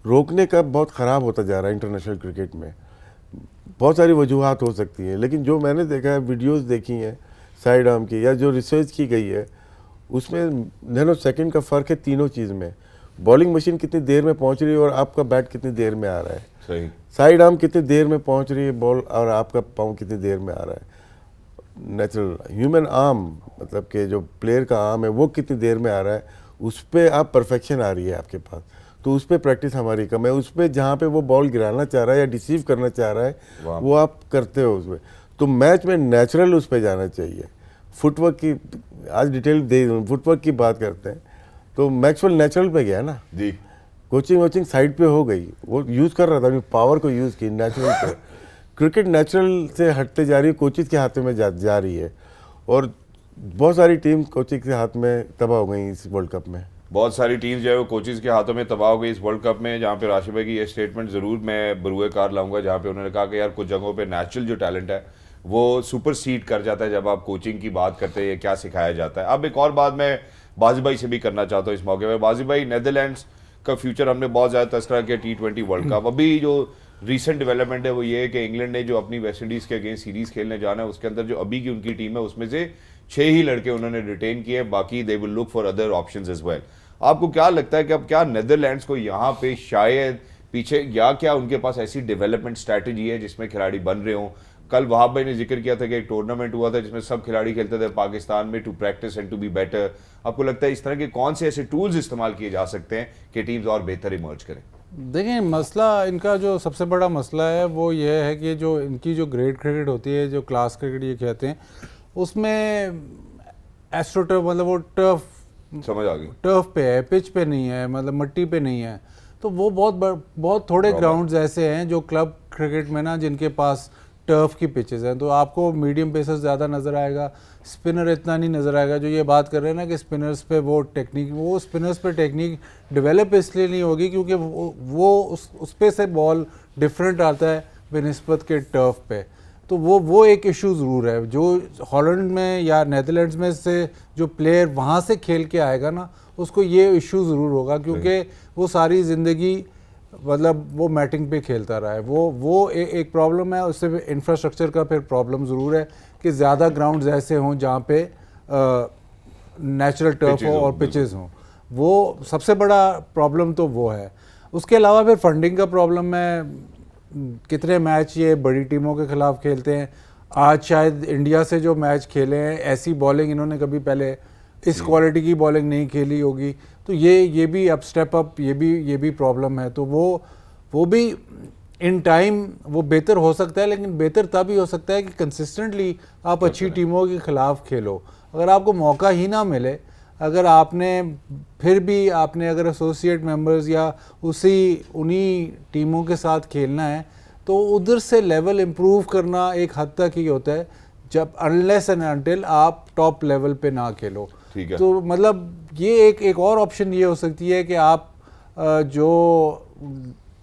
रोकने का बहुत ख़राब होता जा रहा है इंटरनेशनल क्रिकेट में। बहुत सारी वजूहात हो सकती हैं, लेकिन जो मैंने देखा है, वीडियोस देखी हैं साइड आर्म की, या जो रिसर्च की गई है, उसमें नैनो सेकंड का फ़र्क है तीनों चीज़ में। बॉलिंग मशीन कितनी देर में पहुंच रही है और आपका बैट कितनी देर में आ रहा है। सही। साइड आर्म कितनी देर में पहुंच रही है बॉल, और आपका पाँव कितनी देर में आ रहा है। नेचुरल ह्यूमन आर्म, मतलब कि जो प्लेयर का आर्म है वो कितनी देर में आ रहा है, उस पर आप परफेक्शन आ रही है आपके पास, तो उस पर प्रैक्टिस हमारी कम है। उस पर जहाँ पे वो बॉल गिराना चाह रहा है या डिसीव करना चाह रहा है वो आप करते हो उसमें। तो मैच में नेचुरल उस पर जाना चाहिए। फुटवर्क की आज डिटेल दे, फुटवर्क की बात करते हैं तो मैक्सवेल नेचुरल पे गया ना जी। कोचिंग साइड पे हो गई, वो यूज़ कर रहा था अपनी पावर को यूज़ की नेचुरल पे। क्रिकेट नेचुरल से हटते जा रही है, कोचिज के हाथ में जा रही है, और बहुत सारी टीम कोचिंग के हाथ में तबाह हो गई इस वर्ल्ड कप में। बहुत सारी टीम्स जो है वो कोचेज़ के हाथों में तबाह हो गई इस वर्ल्ड कप में, जहाँ पे राशिद भाई की ये स्टेटमेंट ज़रूर मैं बरूए कार लाऊंगा, जहाँ पे उन्होंने कहा कि यार कुछ जगहों पे नेचुरल जो टैलेंट है वो सुपर सीड कर जाता है जब आप कोचिंग की बात करते हैं, क्या सिखाया जाता है। अब एक और बात मैं बाजी भाई से भी करना चाहता हूँ इस मौके पर। बाजी भाई, नेदरलैंड्स का फ्यूचर हमने बहुत ज़्यादा तस्करा किया T20 वर्ल्ड कप। अभी जो रीसेंट डेवलपमेंट है वो ये है कि इंग्लैंड ने जो अपनी वेस्ट इंडीज़ के अगेंस्ट सीरीज़ खेलने जाना है, उसके अंदर जो अभी की उनकी टीम है उसमें से 6 ही लड़के उन्होंने रिटेन किए, बाकी they will look for other options as well. आपको क्या लगता है कि अब क्या नेदरलैंड्स को यहाँ पे शायद पीछे, या क्या उनके पास ऐसी डेवलपमेंट स्ट्रैटेजी है जिसमें खिलाड़ी बन रहे हों? कल वहाब भाई ने जिक्र किया था कि एक टूर्नामेंट हुआ था जिसमें सब खिलाड़ी खेलते थे पाकिस्तान में to practice and to be better. आपको लगता है इस तरह के कौन से ऐसे टूल्स इस्तेमाल किए जा सकते हैं कि टीम्स और बेहतर इमर्ज करें? देखिए, मसला इनका जो सबसे बड़ा मसला है वो ये है कि जो इनकी जो ग्रेट क्रिकेट होती है, जो क्लास क्रिकेट ये कहते हैं, उसमें एस्ट्रोटर्फ, मतलब वो टर्फ, समझ आ गई, टर्फ पे है, पिच पे नहीं है, मतलब मिट्टी पे नहीं है। तो वो बहुत थोड़े ग्राउंड्स ऐसे हैं जो क्लब क्रिकेट में ना जिनके पास टर्फ की पिचेस हैं। तो आपको मीडियम पेसर ज़्यादा नज़र आएगा, स्पिनर इतना नहीं नज़र आएगा। जो ये बात कर रहे हैं ना कि स्पिनर्स पे वो टेक्निक, वो स्पिनर्स पे टेक्निक डेवलप इसलिए नहीं होगी क्योंकि वो उस पे से बॉल डिफरेंट आता है बेनिस्बत के टर्फ पे। तो वो एक इशू ज़रूर है। जो हॉलैंड में या नेदरलैंड्स में से जो प्लेयर वहाँ से खेल के आएगा ना, उसको ये इशू ज़रूर होगा क्योंकि वो सारी ज़िंदगी मतलब वो मैटिंग पे खेलता रहा है। वो एक प्रॉब्लम है। उससे इंफ्रास्ट्रक्चर का फिर प्रॉब्लम ज़रूर है कि ज़्यादा ग्राउंड्स ऐसे हों जहाँ पे नेचुरल टर्फ हो और पिचेस हों। वो सबसे बड़ा प्रॉब्लम तो वो है। उसके अलावा फिर फंडिंग का प्रॉब्लम है। कितने मैच ये बड़ी टीमों के खिलाफ खेलते हैं। आज शायद इंडिया से जो मैच खेले हैं, ऐसी बॉलिंग इन्होंने कभी पहले इस क्वालिटी की बॉलिंग नहीं खेली होगी। तो ये भी अब स्टेप अप, ये भी प्रॉब्लम है। तो वो भी इन टाइम वो बेहतर हो सकता है, लेकिन बेहतर तब ही हो सकता है कि कंसिस्टेंटली आप अच्छी टीमों के खिलाफ खेलो। अगर आपको मौका ही ना मिले, अगर आपने फिर भी आपने अगर एसोसिएट मेंबर्स या उन्हीं टीमों के साथ खेलना है, तो उधर से लेवल इम्प्रूव करना एक हद तक ही होता है, जब अनलेस एंड अनटिल आप टॉप लेवल पे ना खेलो। ठीक है। तो मतलब ये एक और ऑप्शन ये हो सकती है कि आप जो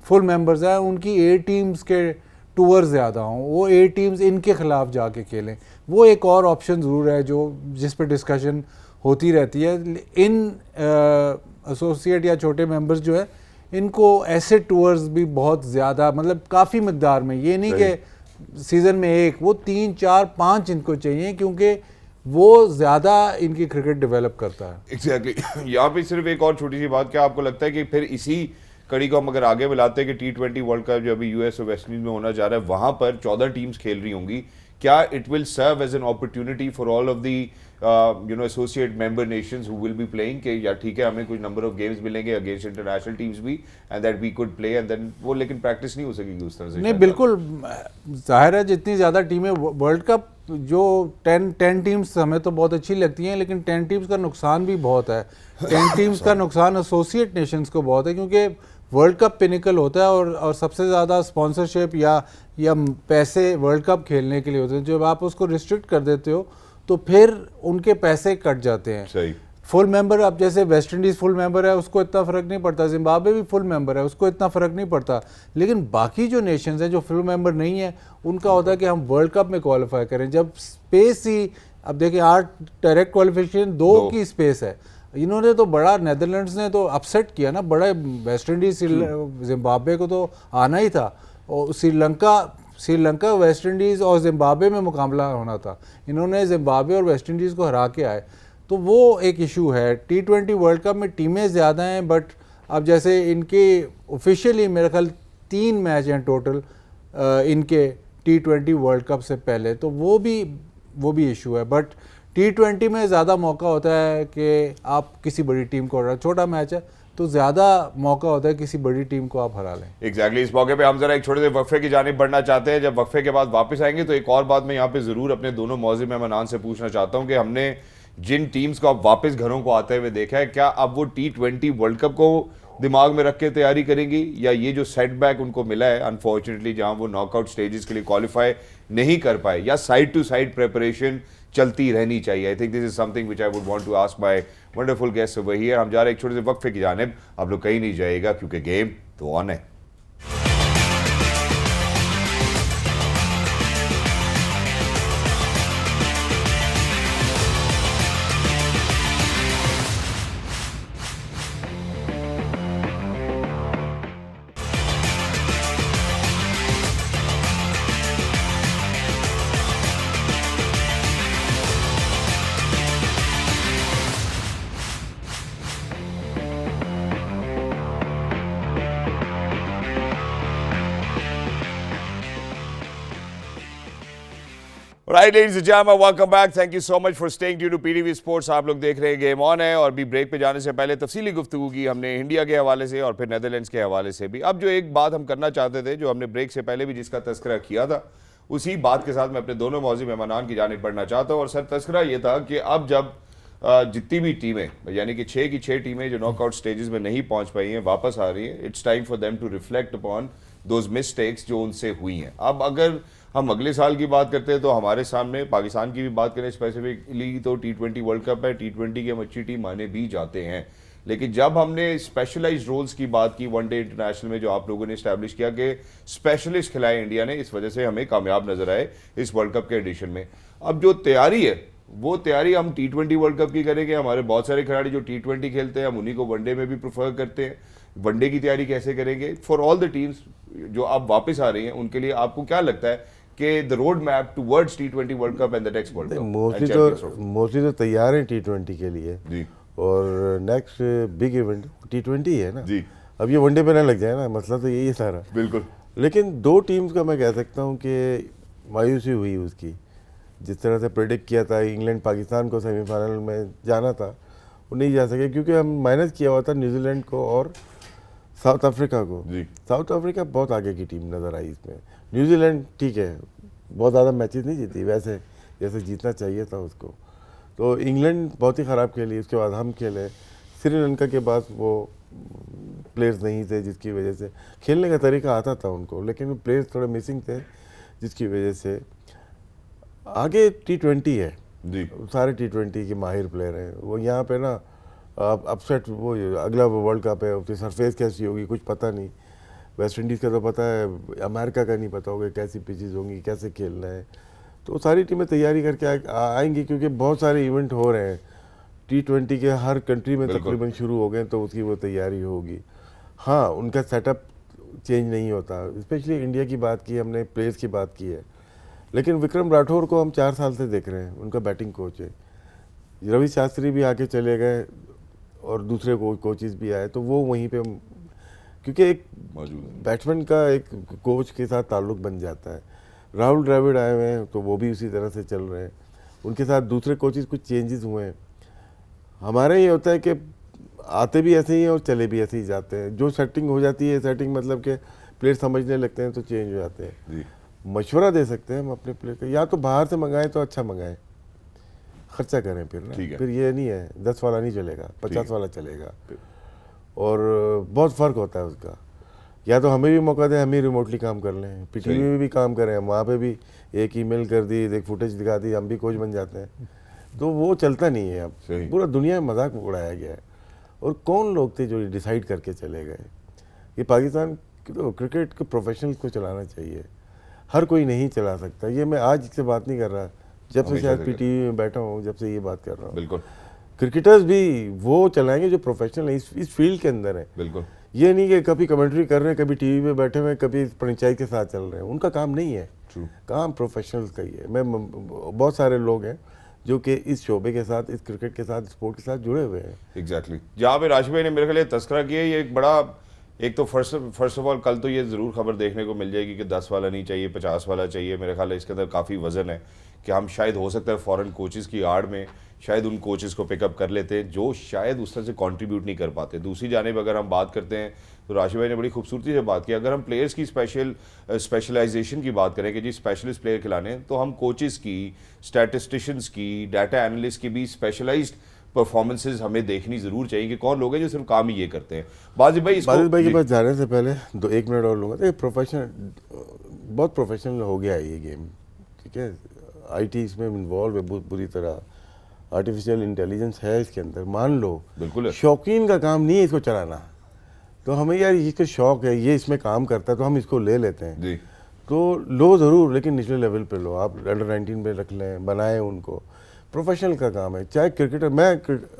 फुल मेंबर्स हैं उनकी ए टीम्स के टूर ज़्यादा हों, वो ए टीम्स इनके खिलाफ जाके खेलें। वो एक और ऑप्शन ज़रूर है जो जिस पर डिस्कशन होती रहती है। इन एसोसिएट या छोटे मेंबर्स जो है, इनको ऐसे टूर्स भी बहुत ज़्यादा, मतलब काफ़ी मकदार में, ये नहीं कि सीज़न में एक, वो 3, 4, 5 इनको चाहिए, क्योंकि वो ज़्यादा इनकी क्रिकेट डेवलप करता है। एग्जैक्टली यहाँ पे सिर्फ एक और छोटी सी बात, क्या आपको लगता है कि फिर इसी कड़ी को हम अगर आगे मिलाते हैं कि T20 वर्ल्ड कप जो अभी यूएस और वेस्ट इंडीज में होना जा रहा है, वहां पर 14 टीम्स खेल रही होंगी, क्या it will serve as an opportunity for all of the associate member nations who will be playing कि यार ठीक है हमें कुछ नंबर ऑफ गेम्स मिलेंगे अगेंस्ट इंटरनेशनल टीम्स भी, and that we could play and then वो, लेकिन प्रैक्टिस नहीं हो सकेगी उस तरह से। नहीं बिल्कुल, जाहिर है जितनी ज़्यादा टीमें वर्ल्ड कप जो 10 टीम्स हमें तो बहुत अच्छी लगती हैं, लेकिन 10 टीम्स का नुकसान भी बहुत है। 10 टीम्स का नुकसान एसोसिएट नेशंस को बहुत है, क्योंकि वर्ल्ड कप पिनिकल होता है और सबसे ज़्यादा स्पॉन्सरशिप या पैसे वर्ल्ड कप खेलने के लिए होते हैं। जब आप उसको रिस्ट्रिक्ट कर देते हो तो फिर उनके पैसे कट जाते हैं। सही। फुल मेंबर, अब जैसे वेस्ट इंडीज़ फुल मेंबर है, उसको इतना फ़र्क नहीं पड़ता, जिम्बाब्वे भी फुल मेंबर है, उसको इतना फ़र्क नहीं पड़ता, लेकिन बाकी जो नेशंस हैं जो फुल मेंबर नहीं है, उनका होता है कि हम वर्ल्ड कप में क्वालिफाई करें। जब स्पेस ही, अब देखिए 8 डायरेक्ट क्वालिफिकेशन 2 की स्पेस है, इन्होंने तो बड़ा, नेदरलैंड्स ने तो अपसेट किया ना, बड़ा वेस्ट इंडीज़ जिम्बाब्वे को तो आना ही था, और श्रीलंका वेस्ट इंडीज़ और जिम्बाब्वे में मुकाबला होना था, इन्होंने जिम्बाब्वे और वेस्ट इंडीज़ को हरा के आए, तो वो एक इशू है। T20 वर्ल्ड कप में टीमें ज़्यादा हैं, बट अब जैसे इनके ऑफिशियली मेरे ख्याल 3 मैच हैं टोटल इनके T20 वर्ल्ड कप से पहले, तो वो भी इशू है। बट T20 में ज़्यादा मौका होता है कि आप किसी बड़ी टीम को हरा, छोटा मैच है तो ज़्यादा मौका होता है किसी बड़ी टीम को आप हरा लें। एग्जैक्टली इस मौके पे हम जरा एक छोटे से वक्फे की जानिब बढ़ना चाहते हैं। जब वक्फे के बाद वापस आएंगे तो एक और बात मैं यहाँ पे ज़रूर अपने दोनों मौजूद मेहमान से पूछना चाहता हूँ कि हमने जिन टीम्स को अब वापस घरों को आते हुए देखा है, क्या अब वो T20 वर्ल्ड कप को दिमाग में रख के तैयारी करेंगी, या ये जो सेटबैक उनको मिला है अनफॉर्चुनेटली जहां वो नॉकआउट स्टेजेस के लिए क्वालिफाई नहीं कर पाए, या साइड टू साइड प्रिपरेशन चलती रहनी चाहिए? I think this is something which I would want to ask my wonderful guest over here. हम जा रहे हैं एक छोटे से वक्फे की जानिब, आप लोग कहीं नहीं जाइएगा क्योंकि गेम तो ऑन है। Right, ladies and gentlemen, welcome back. Thank you so much for staying tuned to PTV Sports. आप लोग देख रहे हैं गेम ऑन है, और भी ब्रेक पे जाने से पहले तफसीली गुफ्तगू की हमने इंडिया के हवाले से और फिर नेदरलैंड्स के हवाले से भी। अब जो एक बात हम करना चाहते थे, जो हमने ब्रेक से पहले भी जिसका तस्करा किया था, उसी बात के साथ मैं अपने दोनों मौजूद मेहमान की जानिब बढ़ना चाहता हूँ। और सर, तस्करा ये था कि अब जब जितनी भी टीमें, यानी कि 6 की 6 टीमें जो नॉकआउट स्टेजेस में नहीं पहुंच पाई हैं, वापस आ रही हैं, it's time for them to reflect upon those mistakes जो उनसे हुई हैं। अब अगर हम अगले साल की बात करते हैं तो हमारे सामने पाकिस्तान की भी बात करें स्पेसिफिकली तो T20 वर्ल्ड कप है, T20 की हम अच्छी टीम माने भी जाते हैं, लेकिन जब हमने स्पेशलाइज्ड रोल्स की बात की वनडे इंटरनेशनल में, जो आप लोगों ने इस्टेब्लिश किया कि स्पेशलिस्ट खिलाए इंडिया ने, इस वजह से हमें कामयाब नजर आए इस वर्ल्ड कप के एडिशन में। अब जो तैयारी है वो तैयारी हम T20 वर्ल्ड कप की करेंगे। हमारे बहुत सारे खिलाड़ी जो T20 खेलते हैं, हम उन्हीं को वनडे में भी प्रेफर करते हैं। वनडे की तैयारी कैसे करेंगे फॉर ऑल द टीम्स जो अब वापस आ रही हैं, उनके लिए आपको क्या लगता है कि the road map towards T20 world cup and the next world cup? Mostly तो तैयार हैं T20 के लिए जी, और नेक्स्ट बिग इवेंट T20 है ना जी। अब ये वनडे पे ना लग जाए ना, मसला तो यही है सारा। बिल्कुल। लेकिन 2 टीम्स का मैं कह सकता हूँ कि मायूसी हुई उसकी, जिस तरह से प्रेडिक्ट किया था इंग्लैंड पाकिस्तान को सेमीफाइनल में जाना था, वो नहीं जा सके क्योंकि हम माइनस किया हुआ था न्यूजीलैंड को और साउथ अफ्रीका को। साउथ अफ्रीका बहुत आगे की टीम नज़र आई इसमें। न्यूजीलैंड ठीक है, बहुत ज़्यादा मैचेस नहीं जीती वैसे जैसे जीतना चाहिए था उसको, तो इंग्लैंड बहुत ही ख़राब खेली। उसके बाद हम खेले, श्रीलंका के पास वो प्लेयर्स नहीं थे जिसकी वजह से, खेलने का तरीका आता था उनको लेकिन प्लेयर्स थोड़े मिसिंग थे जिसकी वजह से। आगे T20 है जी, सारे T20 के माहिर प्लेयर हैं। वो यहाँ पे ना अपसेट, वो अगला वर्ल्ड कप है, उसकी सरफेस कैसी होगी कुछ पता नहीं। वेस्ट इंडीज़ का तो पता है, अमेरिका का नहीं पता होगा कैसी पिचेस होंगी, कैसे खेलना है। तो सारी टीमें तैयारी करके आएंगी क्योंकि बहुत सारे इवेंट हो रहे हैं T20 के, हर कंट्री में तकरीबन शुरू हो गए, तो उसकी वो तैयारी होगी। हाँ, उनका सेटअप चेंज नहीं होता। स्पेशली इंडिया की बात की हमने, प्लेयर्स की बात की है, लेकिन विक्रम राठौर को हम 4 साल से देख रहे हैं, उनका बैटिंग कोच है। रवि शास्त्री भी आके चले गए और दूसरे कोचेस भी आए, तो वो वहीं पे, क्योंकि एक मौजूद है। बैट्समैन का एक कोच के साथ ताल्लुक बन जाता है। राहुल द्रविड़ आए हुए हैं तो वो भी उसी तरह से चल रहे हैं, उनके साथ दूसरे कोचेस कुछ चेंजेस हुए हैं। हमारे ये होता है कि आते भी ऐसे ही हैं और चले भी ऐसे ही जाते हैं। जो सेटिंग हो जाती है, सेटिंग मतलब कि प्लेयर समझने लगते हैं तो चेंज हो जाते हैं। जी मशवरा दे सकते हैं हम अपने प्लेयर को, या तो बाहर से मंगाएं तो अच्छा मंगाएं, खर्चा करें फिर ठीक है। ना, फिर ये नहीं है 10 वाला नहीं चलेगा, 50 वाला चलेगा। और बहुत फ़र्क होता है उसका। या तो हमें भी मौका दें, हम ही रिमोटली काम कर लें, पीटीवी में भी काम करें, वहाँ पे भी एक ईमेल कर दी, एक फुटेज दिखा दी, हम भी कोच बन जाते हैं। तो वो चलता नहीं है अब, पूरा दुनिया में मजाक उड़ाया गया है। और कौन लोग थे जो डिसाइड करके चले गए? ये पाकिस्तान तो क्रिकेट को प्रोफेशनल को चलाना चाहिए, हर कोई नहीं चला सकता। ये मैं आज से बात नहीं कर रहा, जब से शायद पीटीवी में बैठा हूँ, जब से ये बात कर रहा हूँ। बिल्कुल, क्रिकेटर्स भी वो चलाएंगे जो प्रोफेशनल है, इस फील्ड के अंदर है। बिल्कुल, ये नहीं कि कभी कमेंट्री कर रहे हैं, कभी टीवी पे बैठे हुए, कभी पंचायत के साथ चल रहे हैं, उनका काम नहीं है। काम प्रोफेशनल्स का ही है। मैं बहुत सारे लोग हैं जो कि इस शोबे के साथ, इस क्रिकेट के साथ, स्पोर्ट के साथ जुड़े हुए हैं। एग्जैक्टली। जहाँ पे राशिद भाई ने मेरे ख्याल तस्करा किया, ये एक बड़ा, एक तो फर्स्ट ऑफ ऑल कल तो ये ज़रूर खबर देखने को मिल जाएगी कि 10 वाला नहीं चाहिए, 50 वाला चाहिए। मेरे ख्याल है इसके अंदर काफ़ी वजन है कि हम शायद हो सकता है फॉरेन कोचेज़ की आड़ में शायद उन कोचेज़ को पिकअप कर लेते हैं जो शायद उस तरह से कंट्रीब्यूट नहीं कर पाते। दूसरी जानिब अगर हम बात करते हैं तो राशिद भाई ने बड़ी खूबसूरती से बात की, अगर हम प्लेयर्स की स्पेशलाइजेशन की बात करें कि जी स्पेशलिस्ट प्लेयर खिलाने, तो हम कोचेज़ की, स्टैटिस्टिशियंस की, डाटा एनालिस्ट की भी स्पेशलाइज्ड परफॉर्मेंसेज हमें देखनी ज़रूर चाहिए कि कौन लोग हैं जो सिर्फ काम ही ये करते हैं। बाजिद भाई के पास जाने से पहले 1 मिनट और लूँगा। तो प्रोफेशनल, बहुत प्रोफेशनल हो गया है ये गेम, ठीक है। आईटी इसमें इन्वॉल्व है बुरी तरह, आर्टिफिशियल इंटेलिजेंस है इसके अंदर, मान लो। बिल्कुल, शौकीन का काम नहीं है इसको चलाना। तो हमें यार इसका शौक है, ये इसमें काम करता है तो हम इसको ले लेते हैं। जी, तो लो ज़रूर, लेकिन निचले लेवल पे लो। आप अंडर-19 पे रख लें, बनाएं उनको। प्रोफेशनल का काम है। चाहे क्रिकेटर मैं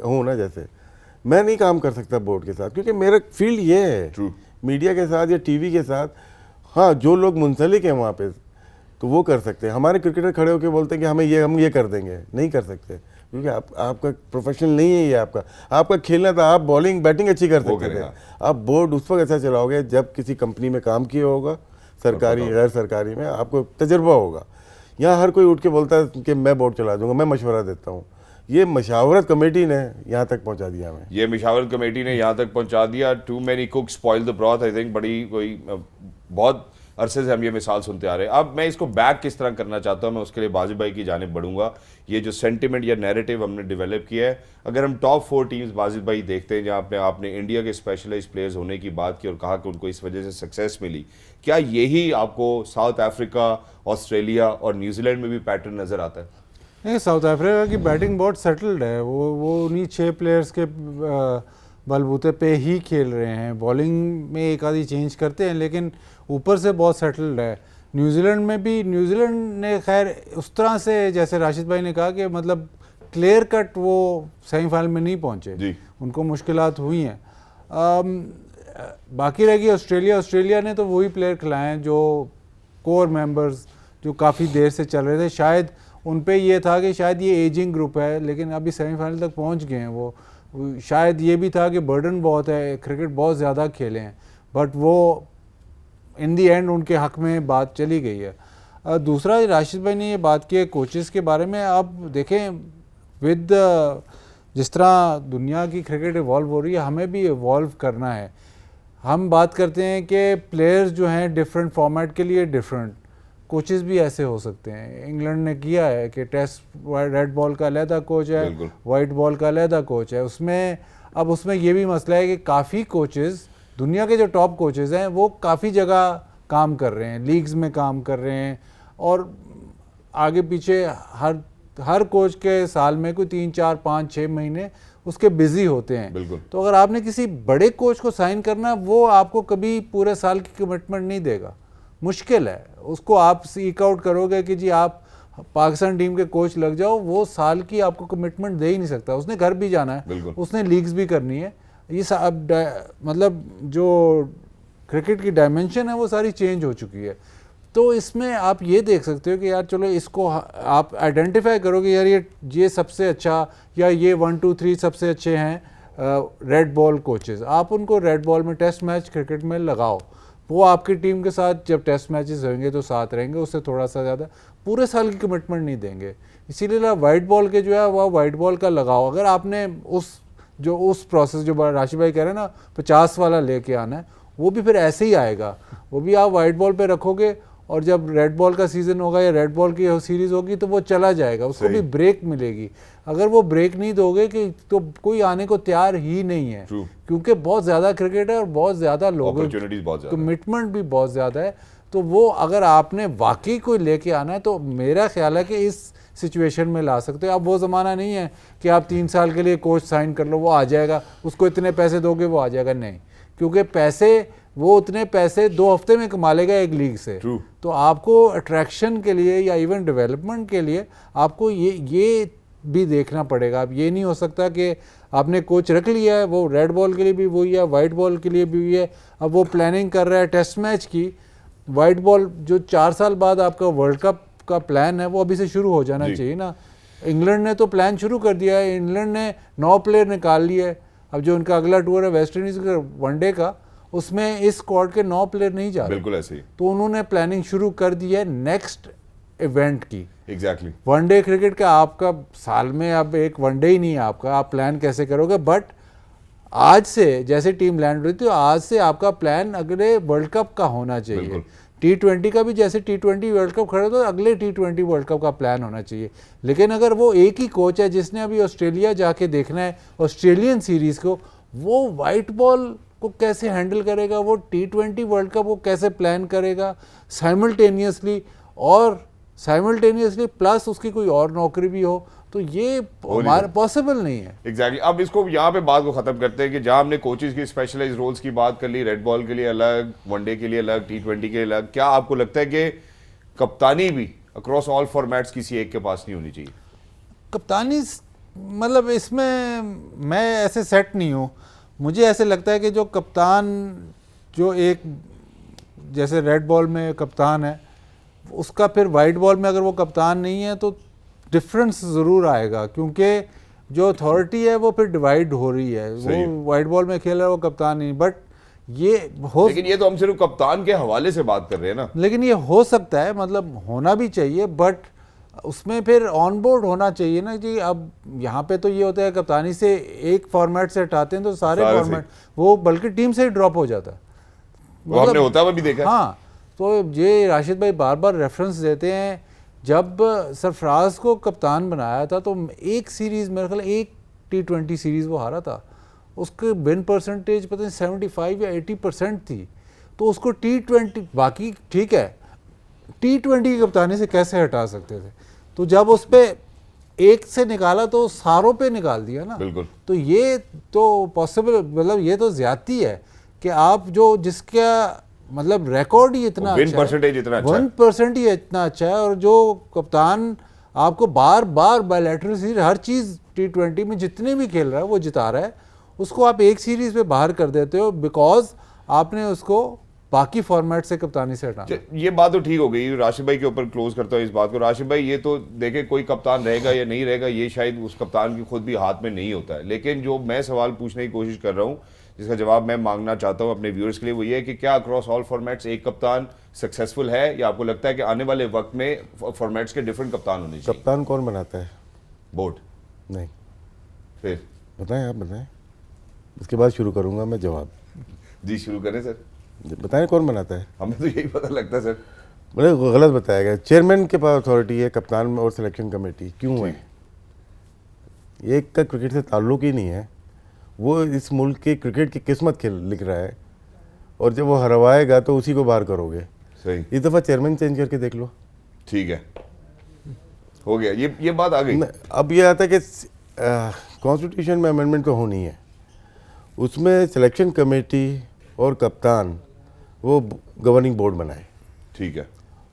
हूँ ना, जैसे मैं नहीं काम कर सकता बोर्ड के साथ, क्योंकि मेरा फील्ड ये है। मीडिया के साथ या टीवी के साथ, हाँ, जो लोग मुंसलिक हैं वहाँ पे तो वो कर सकते हैं। हमारे क्रिकेटर खड़े होकर बोलते हैं कि हम ये कर देंगे, नहीं कर सकते, क्योंकि आपका प्रोफेशनल नहीं है ये। आपका खेलना था, आप बॉलिंग बैटिंग अच्छी कर सकते थे। आप बोर्ड उस वक्त ऐसा चलाओगे जब किसी कंपनी में काम किया होगा, सरकारी गैर सरकारी में, आपको तजर्बा होगा। यहाँ हर कोई उठ के बोलता है कि मैं बोर्ड चला दूंगा, मैं मशवरा देता हूँ। ये मशावरत कमेटी ने यहाँ तक पहुँचा दिया हमें। ये मशावरत कमेटी ने यहाँ तक पहुँचा दिया। Too many cook spoil the broth, I think बड़ी कोई बहुत अरसे से हम ये मिसाल सुनते आ रहे हैं। अब मैं इसको बैक किस तरह करना चाहता हूँ, मैं उसके लिए बाजिद भाई की जानिब बढ़ूंगा। ये जो सेंटिमेंट या नैरेटिव हमने डेवलप किया है, अगर हम टॉप 4 टीम्स बाजिद भाई देखते हैं जहाँ पे आपने इंडिया के स्पेशलाइज्ड प्लेयर्स होने की बात की और कहा कि उनको इस वजह से सक्सेस मिली, क्या यही आपको साउथ अफ्रीका, ऑस्ट्रेलिया और न्यूजीलैंड में भी पैटर्न नज़र आता है? नहीं, साउथ अफ्रीका की बैटिंग बहुत सेटल्ड है। वो उन्हीं 6 प्लेयर्स के बलबूते पे ही खेल रहे हैं। बॉलिंग में एक आधी चेंज करते हैं, लेकिन ऊपर से बहुत सेटल्ड है। न्यूजीलैंड में भी, न्यूजीलैंड ने खैर उस तरह से, जैसे राशिद भाई ने कहा कि मतलब क्लियर कट वो सेमीफाइनल में नहीं पहुंचे, उनको मुश्किलात हुई हैं। बाकी रह गई ऑस्ट्रेलिया ने तो वही प्लेयर खिलाए हैं जो कोर मेंबर्स जो काफ़ी देर से चल रहे थे। शायद उन पे ये था कि शायद ये एजिंग ग्रुप है, लेकिन अभी सेमीफाइनल तक पहुंच गए हैं वो। शायद ये भी था कि बर्डन बहुत है, क्रिकेट बहुत ज़्यादा खेले हैं, बट वो इन दी एंड उनके हक में बात चली गई है। दूसरा, राशिद भाई ने ये बात की है कोचेस के बारे में। आप देखें, विद जिस तरह दुनिया की क्रिकेट इवॉल्व हो रही है, हमें भी इवॉल्व करना है। हम बात करते हैं कि प्लेयर्स जो हैं डिफरेंट फॉर्मेट के लिए डिफरेंट, कोचेस भी ऐसे हो सकते हैं। इंग्लैंड ने किया है कि टेस्ट रेड बॉल का अलहदा कोच है, वाइट बॉल का अलहदा कोच है। उसमें ये भी मसला है कि काफ़ी कोचेस, दुनिया के जो टॉप कोचेस हैं, वो काफ़ी जगह काम कर रहे हैं, लीग्स में काम कर रहे हैं, और आगे पीछे हर कोच के साल में कोई 3, 4, 5, 6 महीने उसके बिजी होते हैं। तो अगर आपने किसी बड़े कोच को साइन करना, वो आपको कभी पूरे साल की कमिटमेंट नहीं देगा, मुश्किल है। उसको आप सीक आउट करोगे कि जी आप पाकिस्तान टीम के कोच लग जाओ, वो साल की आपको कमिटमेंट दे ही नहीं सकता। उसने घर भी जाना है, उसने लीग्स भी करनी है। ये मतलब जो क्रिकेट की डायमेंशन है वो सारी चेंज हो चुकी है। तो इसमें आप ये देख सकते हो कि यार चलो इसको आप आइडेंटिफाई करोगे यार ये सबसे अच्छा या ये 1 2 3 सबसे अच्छे हैं रेड बॉल कोचेस, आप उनको रेड बॉल में टेस्ट मैच क्रिकेट में लगाओ, वो आपकी टीम के साथ जब टेस्ट मैचेस होंगे तो साथ रहेंगे, उससे थोड़ा सा ज़्यादा पूरे साल की कमिटमेंट नहीं देंगे। इसीलिए वाइट बॉल के जो है वह वाइट बॉल का लगाओ। अगर आपने उस प्रोसेस जो राशि भाई कह रहे हैं ना 50 वाला लेके आना है, वो भी फिर ऐसे ही आएगा, वो भी आप वाइट बॉल पे रखोगे और जब रेड बॉल का सीज़न होगा या रेड बॉल की सीरीज़ होगी तो वो चला जाएगा, उसको भी ब्रेक मिलेगी। अगर वो ब्रेक नहीं दोगे कि तो कोई आने को तैयार ही नहीं है, क्योंकि बहुत ज़्यादा क्रिकेट है और बहुत ज़्यादा लोगों कमिटमेंट भी बहुत ज़्यादा है। तो वो अगर आपने वाकई कोई लेके आना है तो मेरा ख्याल है कि इस सिचुएशन में ला सकते हो। अब वो ज़माना नहीं है कि आप 3 साल के लिए कोच साइन कर लो, वो आ जाएगा, उसको इतने पैसे दोगे वो आ जाएगा, नहीं, क्योंकि पैसे वो उतने पैसे 2 हफ्ते में कमा लेगा एक लीग से। तो आपको अट्रैक्शन के लिए या इवन डेवलपमेंट के लिए आपको ये भी देखना पड़ेगा। अब ये नहीं हो सकता कि आपने कोच रख लिया है, वो रेड बॉल के लिए भी वही है, वाइट बॉल के लिए भी वही है, अब वो प्लानिंग कर रहा है टेस्ट मैच की। वाइट बॉल जो 4 साल बाद आपका वर्ल्ड कप का प्लान है वो अभी से शुरू हो जाना चाहिए ना। इंग्लैंड ने तो प्लान शुरू कर दिया है, इंग्लैंड ने 9 प्लेयर निकाल लिए है। अब जो उनका अगला टूर है वेस्ट इंडीज़ का वनडे का, उसमें इस स्क्वाड के 9 प्लेयर नहीं जा रहे, बिल्कुल ऐसे ही। तो उन्होंने प्लानिंग शुरू कर दी है नेक्स्ट इवेंट की। एग्जैक्टली वनडे क्रिकेट का आपका साल में अब एक वनडे ही नहीं है आपका, आप प्लान कैसे करोगे? बट आज से जैसे टीम लैंड रही थी, आज से आपका प्लान अगले वर्ल्ड कप का होना चाहिए। T20 का भी जैसे T20 वर्ल्ड कप खड़ा तो अगले T20 वर्ल्ड कप का प्लान होना चाहिए। लेकिन अगर वो एक ही कोच है जिसने अभी ऑस्ट्रेलिया जाके देखना है ऑस्ट्रेलियन सीरीज़ को, वो वाइट बॉल को कैसे हैंडल करेगा, वो T20 वर्ल्ड कप वो कैसे प्लान करेगा साइमल्टेनियसली प्लस उसकी कोई और नौकरी भी हो, तो ये हमारा पॉसिबल नहीं है। एग्जैक्टली अब इसको यहाँ पे बात को खत्म करते हैं कि जहाँ हमने कोचेस की स्पेशलाइज्ड रोल्स की बात कर ली, रेड बॉल के लिए अलग, वनडे के लिए अलग, T20 के लिए अलग, क्या आपको लगता है कि कप्तानी भी अक्रॉस ऑल फॉर्मेट्स किसी एक के पास नहीं होनी चाहिए? कप्तानी मतलब इसमें मैं ऐसे सेट नहीं हूँ, मुझे ऐसे लगता है कि जो कप्तान जो एक जैसे रेड बॉल में कप्तान है, उसका फिर वाइट बॉल में अगर वो कप्तान नहीं है तो डिफरेंस ज़रूर आएगा, क्योंकि जो अथॉरिटी है वो फिर डिवाइड हो रही है। वो वाइट बॉल में खेल रहा है वो कप्तान नहीं, बट ये हो, लेकिन ये तो हम सिर्फ कप्तान के हवाले से बात कर रहे हैं ना। लेकिन ये हो सकता है, मतलब होना भी चाहिए, बट उसमें फिर ऑन बोर्ड होना चाहिए ना जी। अब यहाँ पे तो ये होता है कप्तानी से एक फॉर्मेट से हटाते हैं तो सारे फॉर्मेट वो बल्कि टीम से ही ड्रॉप हो जाता है, वो हमने होता हुआ भी देखा। हाँ, तो ये राशिद भाई बार बार रेफरेंस देते हैं, जब सरफराज को कप्तान बनाया था तो एक सीरीज़ मेरे ख्याल एक T20 सीरीज़ वो हारा था, उसके विन परसेंटेज पता नहीं 75 या 80% थी, तो उसको T20 बाकी ठीक है T20 की कप्तानी से कैसे हटा सकते थे? तो जब उस पर एक से निकाला तो सारों पे निकाल दिया ना। बिल्कुल। तो ये तो पॉसिबल, मतलब ये तो ज्यादती है कि आप जो जिसका मतलब रिकॉर्ड ही इतना विन परसेंटेज इतना अच्छा है, 1% ही इतना अच्छा है, और जो कप्तान आपको बार बार बायलैटरल सीरीज हर चीज़ T20 में जितने भी खेल रहा है वो जिता रहा है, उसको आप एक सीरीज पे बाहर कर देते हो बिकॉज आपने उसको बाकी फॉर्मेट से कप्तानी से हटाना। ये बात तो ठीक हो गई। राशिद भाई के ऊपर क्लोज करता हूँ इस बात को। राशिद भाई ये तो देखे कोई कप्तान रहेगा या नहीं रहेगा ये शायद उस कप्तान की खुद भी हाथ में नहीं होता है, लेकिन जो मैं सवाल पूछने की कोशिश कर रहा हूँ जिसका जवाब मैं मांगना चाहता हूँ अपने व्यूअर्स के लिए वो ये है कि क्या अक्रॉस ऑल फॉर्मेट्स एक कप्तान सक्सेसफुल है, या आपको लगता है कि आने वाले वक्त में फॉर्मेट्स के डिफरेंट कप्तान होने चाहिए? कप्तान कौन बनाता है? बोर्ड नहीं। फिर बताएं, आप बताएं, उसके बाद शुरू करूंगा मैं जवाब। जी शुरू करें सर। बताएं कौन बनाता है? हमें तो यही पता लगता है सर। मुझे गलत बताया गया। चेयरमैन के पास अथॉरिटी है, कप्तान में और सिलेक्शन कमेटी क्यों है? एक का क्रिकेट से ताल्लुक ही नहीं है, वो इस मुल्क की क्रिकेट की किस्मत लिख रहा है, और जब वो हरवाएगा तो उसी को बाहर करोगे। सही। इस दफ़ा चेयरमैन चेंज करके देख लो। ठीक है, हो गया, ये बात आ गई। अब ये आता है कि कॉन्स्टिट्यूशन में अमेंडमेंट तो होनी है, उसमें सिलेक्शन कमेटी और कप्तान वो गवर्निंग बोर्ड बनाए। ठीक है।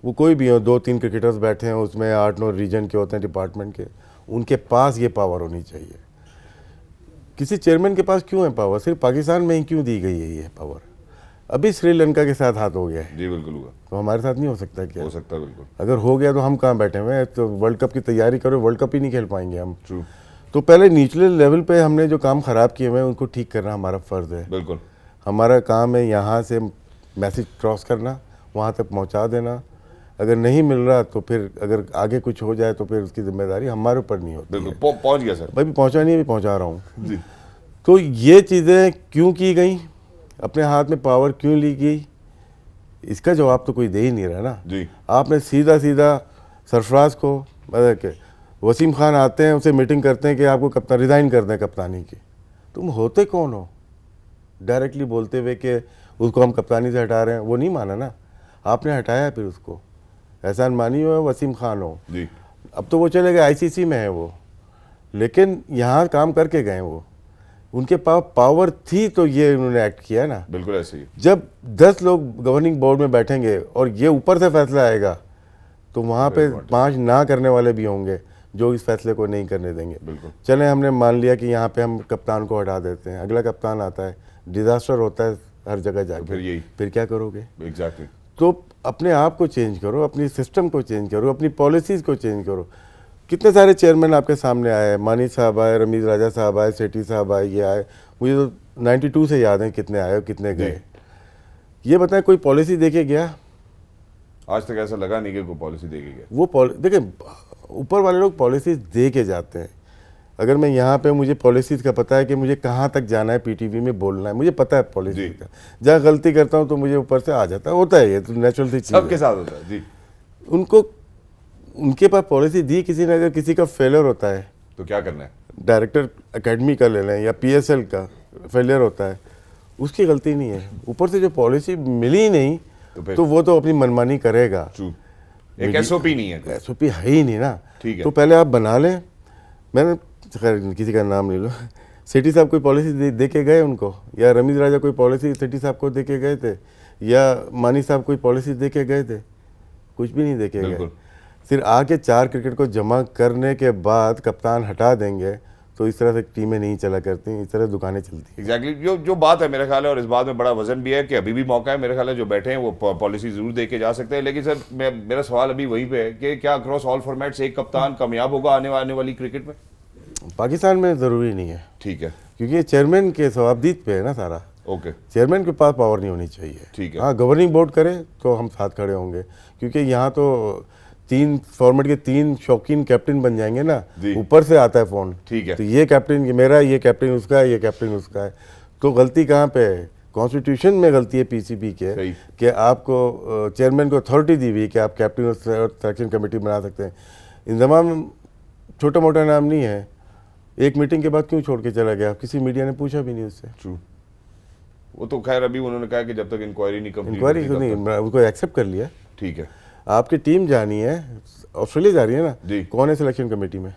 वो कोई भी हो, 2-3 क्रिकेटर्स बैठे हैं उसमें, 8-9 रीजन के होते हैं, डिपार्टमेंट के, उनके पास ये पावर होनी चाहिए। किसी चेयरमैन के पास क्यों है पावर? सिर्फ पाकिस्तान में ही क्यों दी गई है ये पावर? अभी श्रीलंका के साथ हाथ हो गया है, जी बिल्कुल हुआ, तो हमारे साथ नहीं हो सकता क्या? हो सकता है बिल्कुल। अगर हो गया तो हम कहाँ बैठे हुए हैं? तो वर्ल्ड कप की तैयारी करो, वर्ल्ड कप ही नहीं खेल पाएंगे हम। ट्रू, तो पहले निचले लेवल पे हमने जो काम खराब किए हुए हैं उनको ठीक करना हमारा फ़र्ज़ है। बिल्कुल हमारा काम है यहाँ से मैसेज क्रॉस करना, वहाँ तक पहुँचा देना। अगर नहीं मिल रहा तो फिर अगर आगे कुछ हो जाए तो फिर उसकी जिम्मेदारी हमारे ऊपर नहीं होती। बिल्कुल, पहुंच गया सर। भाई पहुँचा नहीं, भी पहुँचा रहा हूँ। जी तो ये चीज़ें क्यों की गई, अपने हाथ में पावर क्यों ली गई, इसका जवाब तो कोई दे ही नहीं रहा ना। जी आपने सीधा सीधा सरफराज को, मतलब कि वसीम खान आते हैं, उसे मीटिंग करते हैं कि आपको कप्तान रिज़ाइन कर दें कप्तानी की। तुम होते कौन हो डायरेक्टली बोलते हुए कि उसको हम कप्तानी से हटा रहे हैं? वो नहीं माना ना, आपने हटाया फिर उसको। एहसान मानी हो, वसीम खान हो, जी अब तो वो चले गए, आईसीसी में है वो, लेकिन यहाँ काम करके गए वो, उनके पास पावर थी तो ये उन्होंने एक्ट किया ना। बिल्कुल ऐसे ही। जब 10 लोग गवर्निंग बोर्ड में बैठेंगे और ये ऊपर से फैसला आएगा तो वहाँ पे 5 ना करने वाले भी होंगे जो इस फैसले को नहीं करने देंगे। बिल्कुल। चलें, हमने मान लिया कि यहाँ पे हम कप्तान को हटा देते हैं, अगला कप्तान आता है, डिजास्टर होता है हर जगह जाके, फिर यही, फिर क्या करोगे? एग्जैक्टली। तो अपने आप को चेंज करो, अपनी सिस्टम को चेंज करो, अपनी पॉलिसीज़ को चेंज करो। कितने सारे चेयरमैन आपके सामने आए, मानी साहब आए, रमीज राजा साहब आए, सेठी साहब आए, ये आए, मुझे तो 92 से याद है कितने आए और कितने गए। ये बताएं कोई पॉलिसी देके गया? आज तक ऐसा लगा नहीं कि कोई पॉलिसी देगी गया। वो देखिए, ऊपर वाले लोग पॉलिसीज दे के जाते हैं। अगर मैं यहाँ पे, मुझे पॉलिसीज का पता है कि मुझे कहाँ तक जाना है, पीटीवी में बोलना है, मुझे पता है पॉलिसी का। जहाँ गलती करता हूँ तो मुझे ऊपर से आ जाता है, होता है, ये तो नेचुरल सी चीज़ है, सबके साथ होता है जी। उनको, उनके पास पॉलिसी दी किसी ने, अगर किसी का फेलियर होता है, तो क्या करना है? डायरेक्टर एकेडमी का ले लें या पीएसएल का फेलियर होता है, उसकी गलती नहीं है। ऊपर से जो पॉलिसी मिली नहीं तो वो तो अपनी मनमानी करेगा। ट्रू, एक एसओपी नहीं है। एसओपी है ही नहीं ना। ठीक है। तो पहले आप बना लें। मैंने खैर किसी का नाम ले लो, सेठी साहब कोई पॉलिसी दे के गए उनको, या रमीज राजा कोई पॉलिसी सेठी साहब को दे के गए थे, या मानी साहब कोई पॉलिसी दे के गए थे? कुछ भी नहीं दे के गए। फिर आके 4 क्रिकेट को जमा करने के बाद कप्तान हटा देंगे तो इस तरह से टीमें नहीं चला करती, इस तरह दुकानें चलती। एग्जैक्टली, जो बात है मेरा ख्याल है, और इस बात में बड़ा वजन भी है कि अभी भी मौका है, मेरे ख्याल है जो बैठे हैं वो पॉलिसी जरूर दे के जा सकते हैं। लेकिन सर मेरा सवाल अभी वहीं पे है कि क्या अक्रॉस ऑल फॉर्मेट्स एक कप्तान कामयाब होगा आने वाली क्रिकेट में? पाकिस्तान में ज़रूरी नहीं है, ठीक है, क्योंकि ये चेयरमैन के सवाबदीद पे है ना सारा। ओके, चेयरमैन के पास पावर नहीं होनी चाहिए। ठीक है। हाँ, गवर्निंग बोर्ड करे तो हम साथ खड़े होंगे, क्योंकि यहाँ तो 3 फॉर्मेट के 3 शौकीन कैप्टन बन जाएंगे ना, ऊपर से आता है फोन। ठीक है। तो ये कैप्टन मेरा, ये कैप्टन उसका है, ये कैप्टन उसका है। तो गलती कहाँ पे है? कॉन्स्टिट्यूशन में गलती है पीसीबी के कि आपको चेयरमैन को अथॉरिटी दी हुई कि आप कैप्टन और सिलेक्शन कमेटी बना सकते हैं। इंतजाम छोटा मोटा नाम नहीं है। एक मीटिंग के बाद क्यों छोड़ के चला गया? किसी मीडिया ने पूछा भी नहीं उससे। ट्रू, वो तो खैर अभी उन्होंने कहा कि जब तक इंक्वायरी नहीं कंप्लीट इंक्वायरी तो नहीं, उसको एक्सेप्ट कर लिया। ठीक है। आपकी टीम जानी है, ऑस्ट्रेलिया जा रही है ना जी। कौन है सिलेक्शन कमेटी में?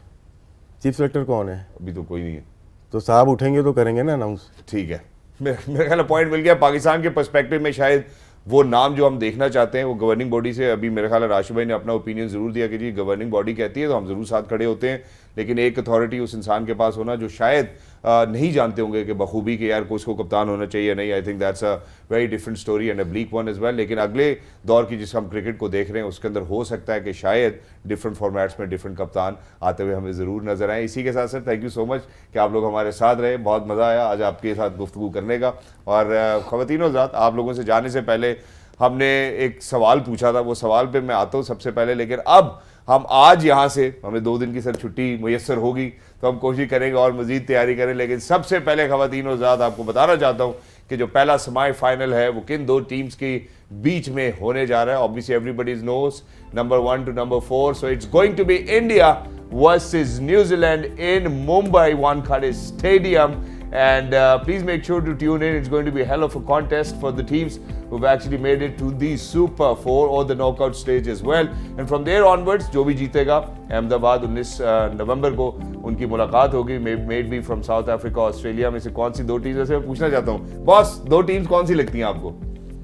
चीफ सेलेक्टर कौन है? अभी तो कोई नहीं है। तो साहब उठेंगे तो करेंगे ना अनाउंस। ठीक है, मेरा ख्याल पॉइंट मिल गया। पाकिस्तान के पर्सपेक्टिव में शायद वो नाम जो हम देखना चाहते हैं वो गवर्निंग बॉडी से, अभी मेरे ख्याल है राशिद भाई ने अपना ओपिनियन जरूर दिया कि जी गवर्निंग बॉडी कहती है तो हम जरूर साथ खड़े होते हैं, लेकिन एक अथॉरिटी उस इंसान के पास होना जो शायद नहीं जानते होंगे कि बखूबी के यार को उसको कप्तान होना चाहिए नहीं। I think that's a very different story and a bleak one as well. लेकिन अगले दौर की जिस हम क्रिकेट को देख रहे हैं उसके अंदर हो सकता है कि शायद डिफरेंट फॉर्मेट्स में डिफरेंट कप्तान आते हुए हमें ज़रूर नजर आए। इसी के साथ sir thank you so much कि आप लोग हमारे साथ रहे, बहुत मज़ा आया आज आपके साथ गुफ्तगू करने का। और ख़वातीनो हज़रात, आप लोगों से जाने से पहले हमने एक सवाल पूछा था, वो सवाल पे मैं आता हूँ सबसे पहले, लेकिन अब हम आज यहाँ से, हमें 2 दिन की सर छुट्टी मुयस्सर होगी तो हम कोशिश करेंगे और मज़ीद तैयारी करें। लेकिन सबसे पहले ख़वातीनो हज़रात आपको बताना चाहता हूँ कि जो पहला सेमीफाइनल है वो किन 2 टीम्स के बीच में होने जा रहा है। Obviously everybody knows number 1 to number 4, so it's going to be India versus New Zealand in Mumbai Wankhede stadium. And please make sure to tune in. It's going to be a hell of a contest for the teams who've actually made it to the Super 4 or the knockout stage as well. And from there onwards, जो भी जीतेगा, अहमदाबाद 19 नवंबर को उनकी मुलाकात होगी. Made be from South Africa, Australia में से कौन सी 2 टीम्स, वैसे मैं पूछना चाहता हूँ बॉस, 2 टीम्स कौन सी लगती हैं आपको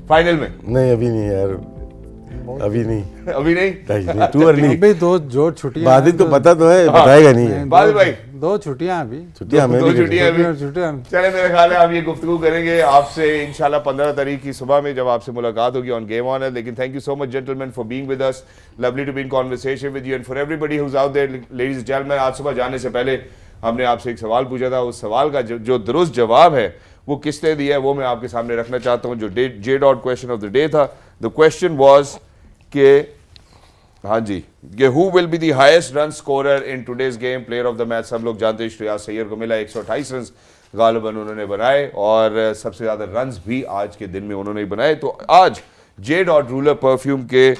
फाइनल में? नहीं अभी नहीं यार, अभी नहीं अभी नहीं, टू अर्ली। अभी 2 जोड़ छुट्टियां, बादिल को पता तो है, बताएगा नहीं है। बादिल भाई 2 छुट्टियां अभी, छुट्टियां हमें दो भी छुट्टियां अभी। छुट्टियां। चले, मेरे ख्याल है हम ये गुफ्तगू करेंगे आपसे इंशाल्लाह 15 तारीख की सुबह में, जब आपसे मुलाकात होगी ऑन गेम ऑन है। लेकिन thank you so much gentleman for being with us, lovely to be in conversation with you and for everybody who is out there. Ladies and gentleman, आज सुबह जाने से पहले हमने आपसे एक सवाल पूछा था, उस सवाल का जो दुरुस्त जवाब है वो किसने दिया है वो मैं आपके सामने रखना चाहता हूँ। जो J dot question of the day था, द क्वेश्चन वाज के, हाँ जी, ये who will be the highest run scorer in today's game, player of the match. सब लोग जानते हैं श्रेयस सैयर को मिला 128 रन गालिबन उन्होंने बनाए, और सबसे ज़्यादा रन्स भी आज के दिन में उन्होंने ही बनाए। तो आज जे डॉट रूलर परफ्यूम के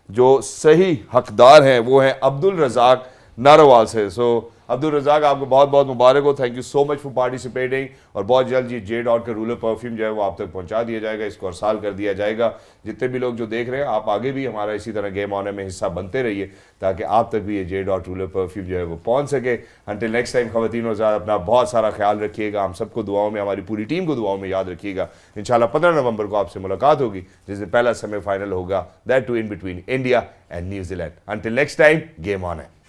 जो सही हकदार हैं वो हैं अब्दुल रज़ाक नारोवाल से। सो अब्दुल रज़ाक, आपको बहुत बहुत मुबारक हो, thank you so much for participating. और बहुत जल्द ये जे डॉट का रूलर परफ्यूम जो है वो आप तक पहुंचा दिया जाएगा, इसको अरसाल कर दिया जाएगा। जितने भी लोग जो देख रहे हैं, आप आगे भी हमारा इसी तरह गेम ऑन में हिस्सा बनते रहिए, ताकि आप तक भी ये जे डॉट रूलर परफ्यूम जो है वो पहुंच सके। अंटिल नेक्स्ट टाइम ख़वातीन और हज़रात, अपना बहुत सारा ख्याल रखिएगा, हम सबको दुआओं में, हमारी पूरी टीम को दुआओं में याद रखिएगा। इंशाल्लाह 15 नवंबर को आपसे मुलाकात होगी, जिस दिन पहला सेमीफाइनल होगा, that to in between India and New Zealand. Until next time, game on है।